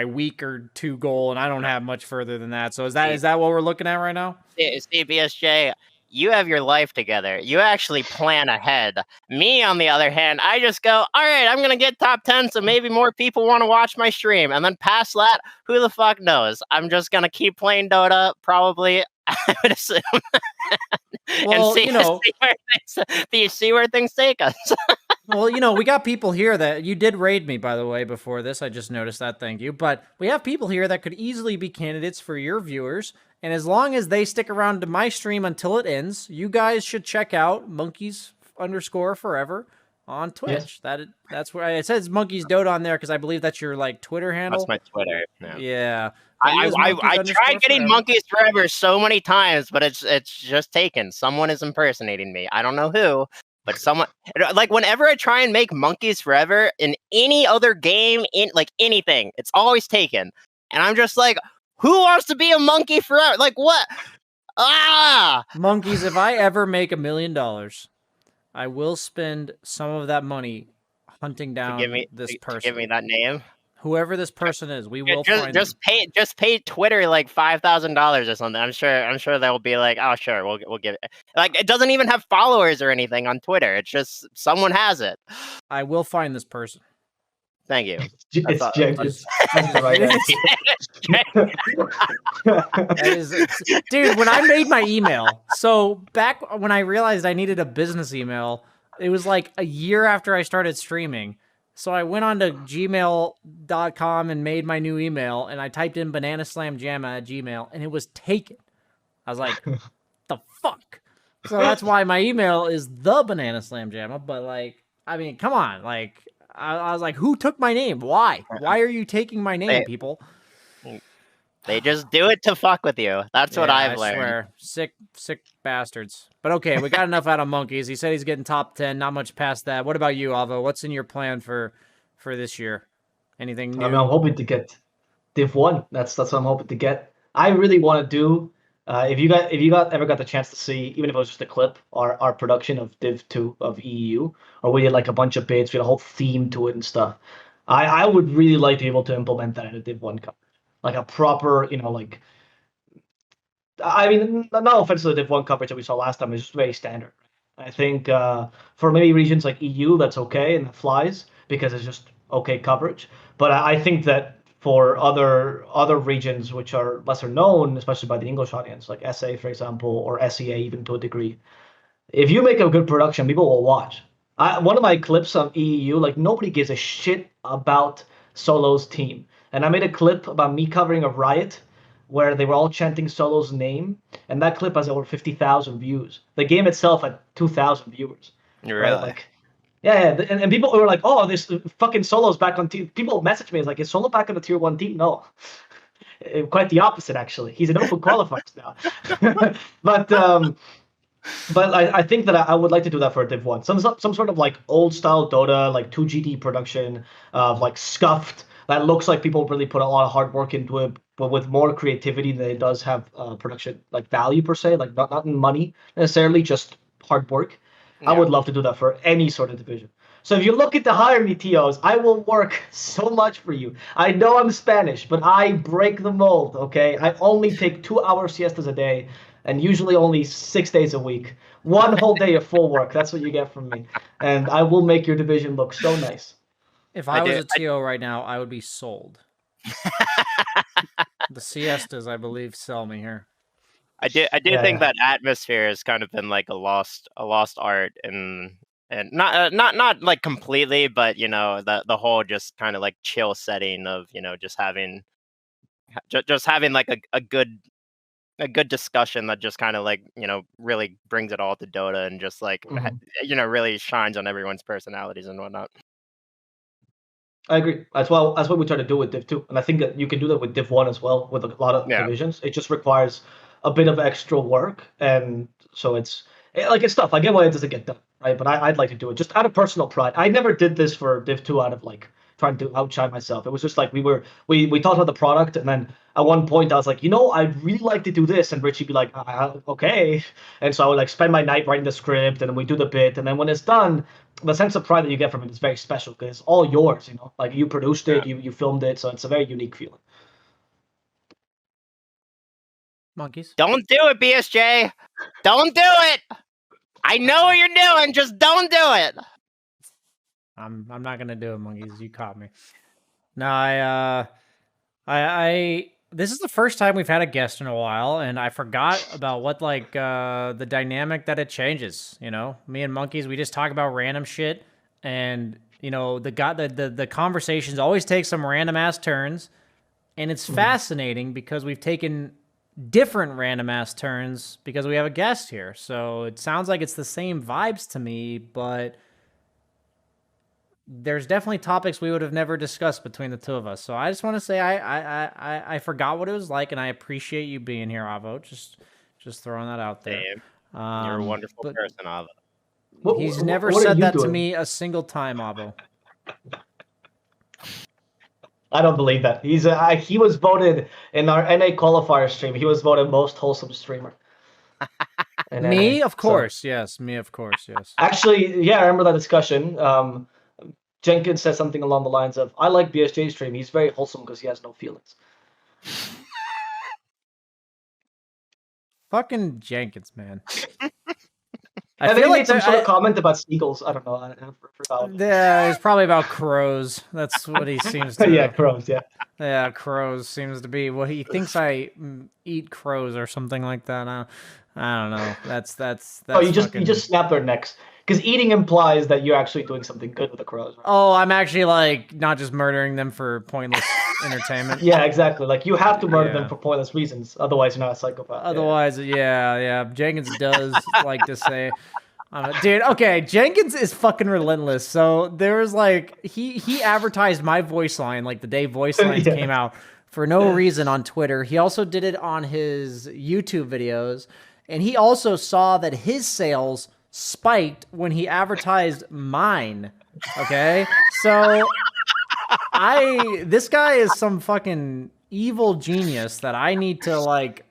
week or two goal, and I don't have much further than that. So is that what we're looking at right now? See, BSJ, you have your life together. You actually plan ahead. Me, on the other hand, I just go, all right, I'm going to get top 10, so maybe more people want to watch my stream. And then past that, who the fuck knows? I'm just going to keep playing Dota, probably, I would assume. Well, see where things take us. Well, we got people here that you did raid me, by the way, before this. I just noticed that. Thank you. But we have people here that could easily be candidates for your viewers. And as long as they stick around to my stream until it ends, you guys should check out monkeys_forever on Twitch. Yes. That's where it says Monkeys Dota on there because I believe that's your like Twitter handle. That's my Twitter. Yeah. I tried getting Monkeys Forever so many times, but it's just taken. Someone is impersonating me. I don't know who, But someone like whenever I try and make Monkeys Forever in any other game, in like anything, it's always taken. And I'm just like, who wants to be a monkey forever? Like what? Ah, Monkeys, if I ever make $1 million, I will spend some of that money hunting down this to person. give me that name. Whoever this person is, we will find them. Just pay Twitter like $5,000 or something. I'm sure they'll be like, oh sure, we'll give it. Like it doesn't even have followers or anything on Twitter. It's just someone has it. I will find this person. Thank you. It's Jenkins. That's the right answer. Dude, when I made my email, so back when I realized I needed a business email, it was like a year after I started streaming. So I went on to gmail.com and made my new email, and I typed in bananaslamjamma at Gmail, and it was taken. I was like, the fuck? So that's why my email is the bananaslamjamma, but like, I mean, come on, like, I was like, who took my name? Why? Why are you taking my name, people? They just do it to fuck with you. That's what I've learned. I swear. Sick bastards. But okay, we got enough out of Monkeys. He said he's getting top 10, not much past that. What about you, Avo? What's in your plan for this year? Anything new? I mean, I'm hoping to get Div 1. That's what I'm hoping to get. I really want to do if you ever got the chance to see, even if it was just a clip, our production of Div 2 of EU, or we did like a bunch of bits, we had a whole theme to it and stuff. I would really like to be able to implement that in a Div 1 coverage. Like a proper, like, I mean, no offense to the Div 1 coverage that we saw last time, it's just very standard. I think for maybe regions like EU, that's okay and that flies because it's just okay coverage. But I think that for other regions which are lesser known, especially by the English audience, like SA, for example, or SEA even to a degree, if you make a good production, people will watch. One of my clips on EU, like nobody gives a shit about Solo's team. And I made a clip about me covering a riot where they were all chanting Solo's name, and that clip has over 50,000 views. The game itself had 2,000 viewers. Really? Right? Like, yeah, and people were like, "Oh, this fucking Solo's back on team." People message me, it's like, "Is Solo back on the tier 1 team?" No, quite the opposite actually. He's in open qualifiers now. But I think that I would like to do that for a Div 1. Some sort of like old style Dota, like 2GD production of like scuffed that looks like people really put a lot of hard work into it, but with more creativity than it does have production like value per se, like not in money necessarily, just hard work. Yeah. I would love to do that for any sort of division. So if you're looking to hire me, TOs, I will work so much for you. I know I'm Spanish, but I break the mold, okay? I only take 2-hour siestas a day and usually only 6 days a week. 1 whole day of full work. That's what you get from me. And I will make your division look so nice. If I was a TO right now, I would be sold. The siestas, I believe, sell me here. I do think that atmosphere has kind of been like a lost art, and not like completely, but the whole just kind of like chill setting of just having like a good discussion that just kind of like really brings it all to Dota and just like really shines on everyone's personalities and whatnot. I agree. That's what we try to do with Div 2, and I think that you can do that with Div 1 as well with a lot of divisions. It just requires a bit of extra work, and so it's tough. I get why it doesn't get done, right? But I'd like to do it just out of personal pride. I never did this for Div 2 out of like trying to outshine myself. It was just like we talked about the product, and then at one point I was like, I'd really like to do this, and Richie'd be like, okay, and so I would like spend my night writing the script, and then we do the bit, and then when it's done, the sense of pride that you get from it is very special because it's all yours, like you produced it, you filmed it, so it's a very unique feeling. Monkeys? Don't do it, BSJ. Don't do it. I know what you're doing. Just don't do it. I'm not gonna do it, Monkeys. You caught me. No, I this is the first time we've had a guest in a while, and I forgot about what like the dynamic that it changes. Me and Monkeys, we just talk about random shit, and the conversations always take some random ass turns, and it's fascinating because we've taken different random ass turns because we have a guest here. So it sounds like it's the same vibes to me, but there's definitely topics we would have never discussed between the two of us. So I just want to say I forgot what it was like, and I appreciate you being here, Avo. Just throwing that out there. You're a wonderful person, Avo. He's never what are said you that to doing? me a single time, Avo. I don't believe that. He was voted in our NA qualifier stream. He was voted most wholesome streamer in Me, NA. of So course, yes. Me, of course, yes. actually, yeah, I remember that discussion. Jenkins said something along the lines of, "I like BSJ's stream. He's very wholesome because he has no feelings." Fucking Jenkins, man. And then feel he like made some sort of comment about seagulls. I don't know. I forgot. Yeah, it's probably about crows. That's what he seems to. Yeah, crows. Yeah. Yeah, crows seems to be. Well, he thinks I eat crows or something like that. I don't know. That's. Oh, you fucking... just snap their necks because eating implies that you're actually doing something good with the crows. Right? Oh, I'm actually like not just murdering them for pointless entertainment. Yeah, exactly. Like you have to murder them Yeah. for pointless reasons. Otherwise, you're not a psychopath. Otherwise, yeah. Jenkins does like to say, dude, okay, Jenkins is fucking relentless. So there was like he advertised my voice line like the day voice lines Yeah. came out for no reason on Twitter. He also did it on his YouTube videos, and he also saw that his sales spiked when he advertised mine. Okay, so this guy is some fucking evil genius that I need to like.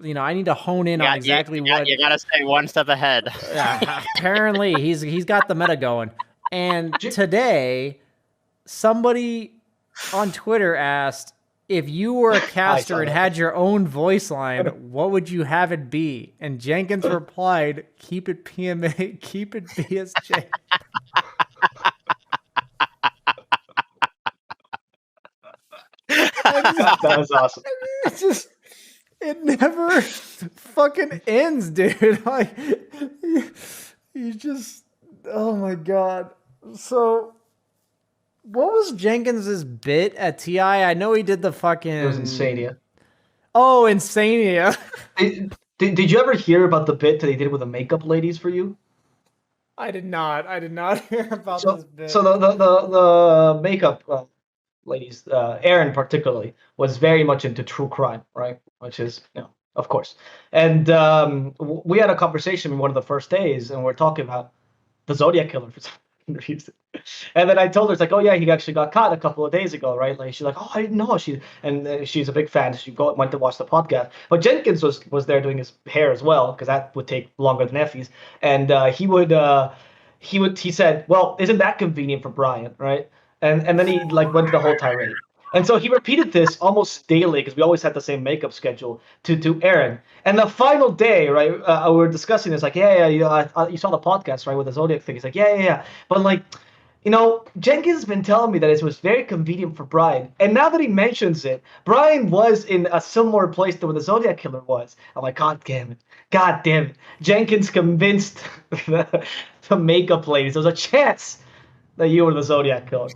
I need to hone in on exactly what you gotta stay one step ahead. Apparently, he's got the meta going. And today, somebody on Twitter asked, if you were a caster and had your own voice line, what would you have it be? And Jenkins replied, keep it PMA, keep it BSJ. That was awesome. It's just... It never fucking ends, dude. Like, you just, oh my god. So, what was Jenkins's bit at TI? I know he did the fucking. It was Insania. Oh, Insania. Did you ever hear about the bit that he did with the makeup ladies for you? I did not hear about this bit. So the makeup ladies, Aaron particularly, was very much into true crime, right? Which is, of course. And we had a conversation one of the first days, and we're talking about the Zodiac Killer for some reason. And then I told her, it's like, oh yeah, he actually got caught a couple of days ago, right? Like she's like, oh, I didn't know. She's a big fan. She went to watch the podcast. But Jenkins was there doing his hair as well, because that would take longer than Effie's. And he said, well, isn't that convenient for Brian, right? And then he like went to the whole tirade. And so he repeated this almost daily because we always had the same makeup schedule to Aaron. And the final day, right, we were discussing this, like, yeah, you saw the podcast, right, with the Zodiac thing. He's like, yeah. But like, Jenkins has been telling me that it was very convenient for Brian. And now that he mentions it, Brian was in a similar place to where the Zodiac Killer was. I'm like, God damn it. Jenkins convinced the makeup ladies there was a chance that you were the Zodiac Killer.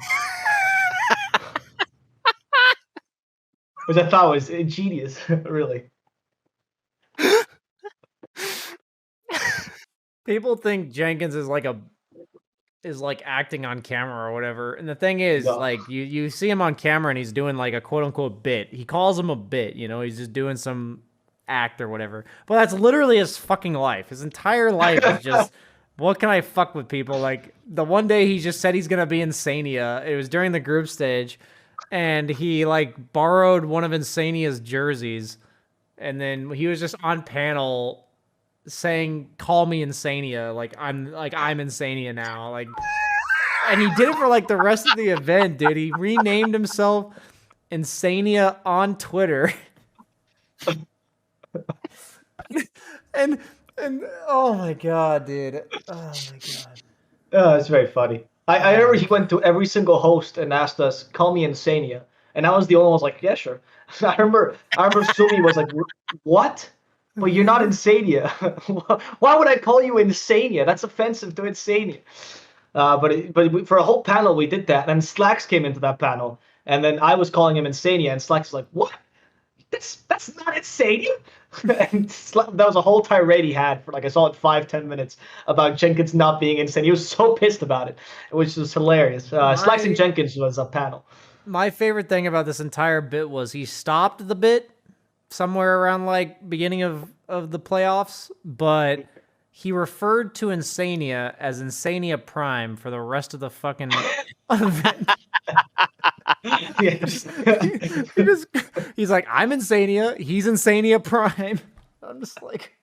Which I thought was ingenious, really. People think Jenkins is like acting on camera or whatever. And the thing is, like, you see him on camera and he's doing like a quote unquote bit. He calls him a bit, he's just doing some act or whatever. But that's literally his fucking life. His entire life is just, what can I fuck with people? Like, the one day he just said he's gonna be Insania. It was during the group stage, and he like borrowed one of Insania's jerseys, and then he was just on panel saying, call me Insania, like I'm Insania now, like, and he did it for like the rest of the event, dude. He renamed himself Insania on Twitter. and oh my god, dude. Oh my god. It's very funny. I remember he went to every single host and asked us, call me Insania. And I was the only one who was like, yeah, sure. I remember Sumi was like, what? But you're not Insania. Why would I call you Insania? That's offensive to Insania. But for a whole panel, we did that. And then Slacks came into that panel. And then I was calling him Insania. And Slacks was like, what? That's not Insania. And that was a whole tirade he had for, like, I saw it 5-10 minutes about Jenkins not being insane. He was so pissed about it, which was hilarious. Slacks and Jenkins was a panel. My favorite thing about this entire bit was he stopped the bit somewhere around like beginning of the playoffs, but he referred to Insania as Insania Prime for the rest of the fucking event. Yes. He's like, I'm Insania, he's Insania Prime. I'm just like,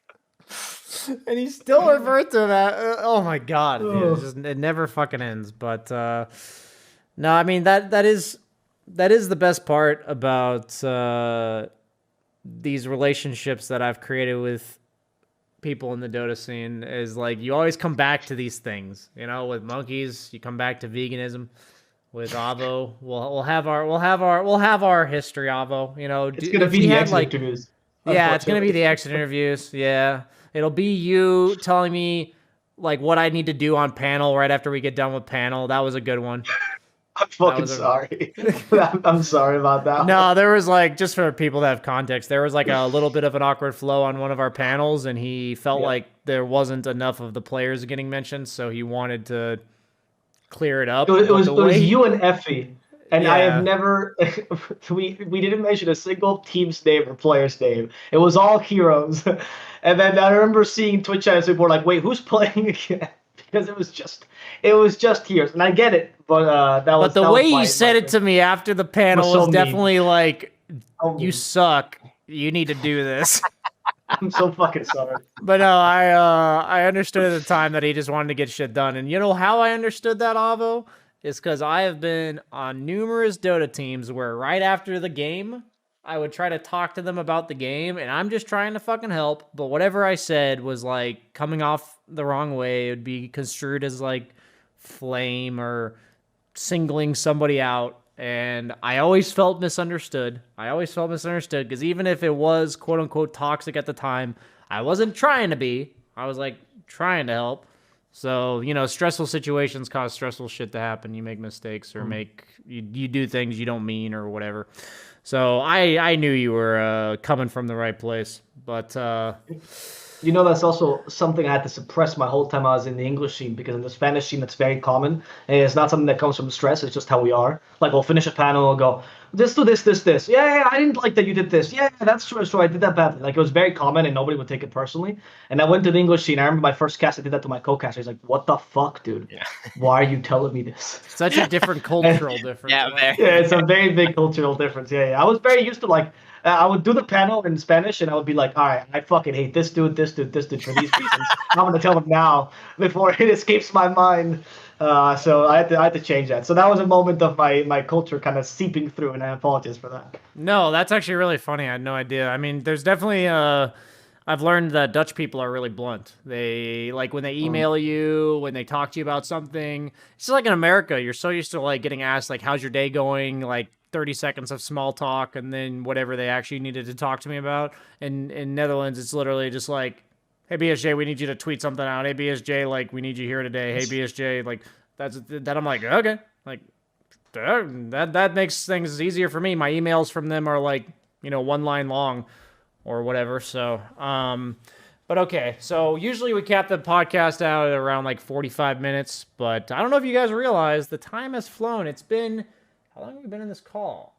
and he still referred to that. Oh my god, dude, it never fucking ends. But no, I mean that is the best part about these relationships that I've created with people in the Dota scene. Is like you always come back to these things. You know, with monkeys, you come back to veganism. With Avo, we'll have our history, Avo. You know, it's gonna be the exit interviews. Yeah, it's gonna be the exit interviews. Yeah, it'll be you telling me like what I need to do on panel right after we get done with panel. That was a good one. I'm fucking sorry. I'm sorry about that. No, there was like, just for people that have context, there was like a little bit of an awkward flow on one of our panels, and he felt like there wasn't enough of the players getting mentioned, so he wanted to clear it up. It was you and Effie, and I have never. we didn't mention a single team's name or player's name. It was all heroes, and then I remember seeing Twitch chats people were like, "Wait, who's playing again?" Because it was just heroes, and I get it, but that was. But the way you said it to me after the panel was definitely like, "You suck. You need to do this." I'm so fucking sorry. But no, I understood at the time that he just wanted to get shit done. And you know how I understood that, Avo? Is because I have been on numerous Dota teams where right after the game, I would try to talk to them about the game, and I'm just trying to fucking help. But whatever I said was like coming off the wrong way. It would be construed as like flame or singling somebody out. And I always felt misunderstood. Because even if it was quote unquote toxic at the time, I wasn't trying to be. I was like trying to help. So, you know, stressful situations cause stressful shit to happen. You make mistakes or you do things you don't mean or whatever. So I knew you were coming from the right place. But you know, that's also something I had to suppress my whole time I was in the English scene, because in the Spanish scene, it's very common. And it's not something that comes from stress. It's just how we are. Like, we'll finish a panel and go, this do this. Yeah, I didn't like that you did this. Yeah, that's true. I did that badly. Like, it was very common and nobody would take it personally. And I went to the English scene. I remember my first cast, I did that to my co-caster. He's like, what the fuck, dude? Yeah. Why are you telling me this? Such a different cultural difference. Yeah, it's a very big cultural difference. Yeah. I was very used to, like, I would do the panel in Spanish, and I would be like, all right, I fucking hate this dude for these reasons. I'm going to tell him now before it escapes my mind. So I had to change that. So that was a moment of my culture kind of seeping through, and I apologize for that. No, that's actually really funny. I had no idea. I mean, there's definitely I've learned that Dutch people are really blunt. They like when they email you, when they talk to you about something. It's just like in America, you're so used to like getting asked like, how's your day going? Like 30 seconds of small talk and then whatever they actually needed to talk to me about. And in Netherlands, it's literally just like, hey BSJ, we need you to tweet something out. Hey BSJ, like we need you here today. Hey BSJ, like that. I'm like, okay, like that makes things easier for me. My emails from them are like, you know, one line long or whatever. So, but okay. So usually we cap the podcast out at around like 45 minutes, but I don't know if you guys realize the time has flown. It's been, how long have we been in this call?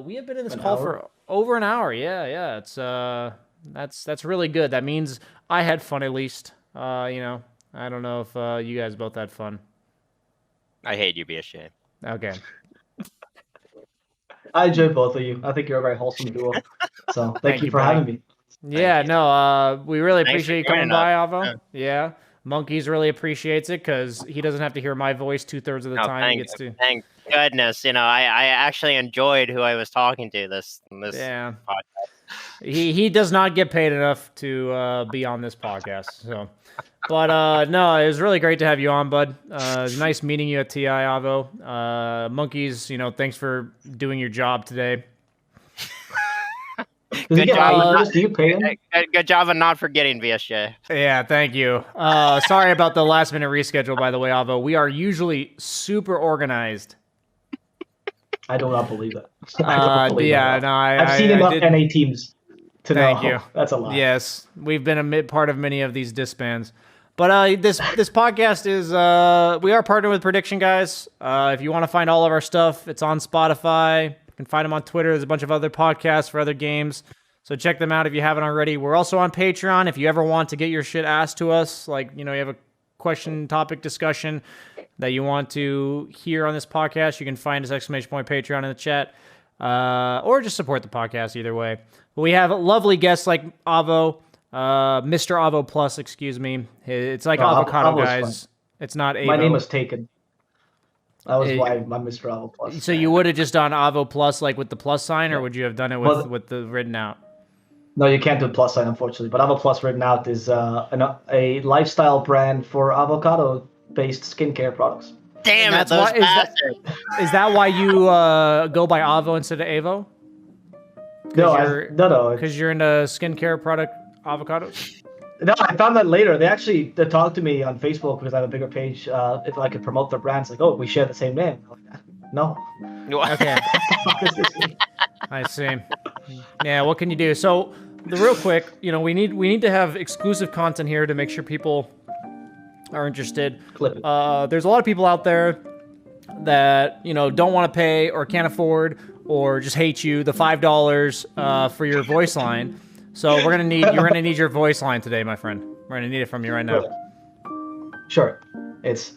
We have been in this call for over an hour. Yeah. It's, that's really good. That means I had fun at least. You know, I don't know if you guys both had fun. I hate you, BSJ. Okay. I enjoy both of you. I think you're a very wholesome duo. So thank you for having me. Yeah, no, we really appreciate you coming by, Avo. Yeah. Monkeys really appreciates it because he doesn't have to hear my voice 2/3 of the time. He gets to. Thank goodness. You know, I actually enjoyed who I was talking to this podcast. He does not get paid enough to be on this podcast. So, but no, it was really great to have you on, bud. It was nice meeting you at TI, Avo. Monkeys, you know, thanks for doing your job today. Good job. Do you pay him? Good job of not forgetting VSJ. Yeah, thank you. Sorry about the last minute reschedule, by the way, Avo. We are usually super organized. I do not believe that. I've seen enough NA teams to know. Thank you. That's a lot. Yes, we've been a part of many of these disbands. But this podcast is we are partnered with Prediction Guys. If you want to find all of our stuff, it's on Spotify. You can find them on Twitter. There's a bunch of other podcasts for other games. So check them out if you haven't already. We're also on Patreon. If you ever want to get your shit asked to us, like, you have a question, topic, discussion that you want to hear on this podcast, you can find us !Patreon in the chat, or just support the podcast either way. But we have lovely guests like Avo, Mr. Avo Plus, excuse me. It's like Avocado Avo's Guys. fun. It's not Avo. My name was taken. That was why I'm Mr. Avo Plus. So you would have just done Avo Plus, like with the plus sign, or would you have done it with the written out? No, you can't do plus sign, unfortunately. But Avo Plus written out is a lifestyle brand for avocado-based skincare products. Damn it, those bastards. Is that why you go by Avo instead of Avo? No. Because you're into skincare product avocados? No, I found that later. They talked to me on Facebook because I have a bigger page. If I could promote their brands, like, oh, we share the same name. I'm like, no. Okay. I see. Yeah, what can you do? So, real quick, we need to have exclusive content here to make sure people are interested. Clip it. There's a lot of people out there that don't want to pay or can't afford or just hate you the $5 for your voice line. So you're gonna need your voice line today, my friend. We're gonna need it from you right now. Sure. It's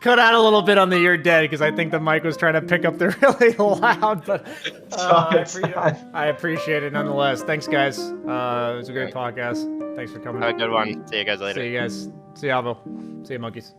cut out a little bit on the "you're dead" because I think the mic was trying to pick up the really loud, but I appreciate it nonetheless. Thanks, guys. It was a great podcast. Thanks for coming. Have a good one. See you guys later. See you guys. See you, Avo. See you, monkeys.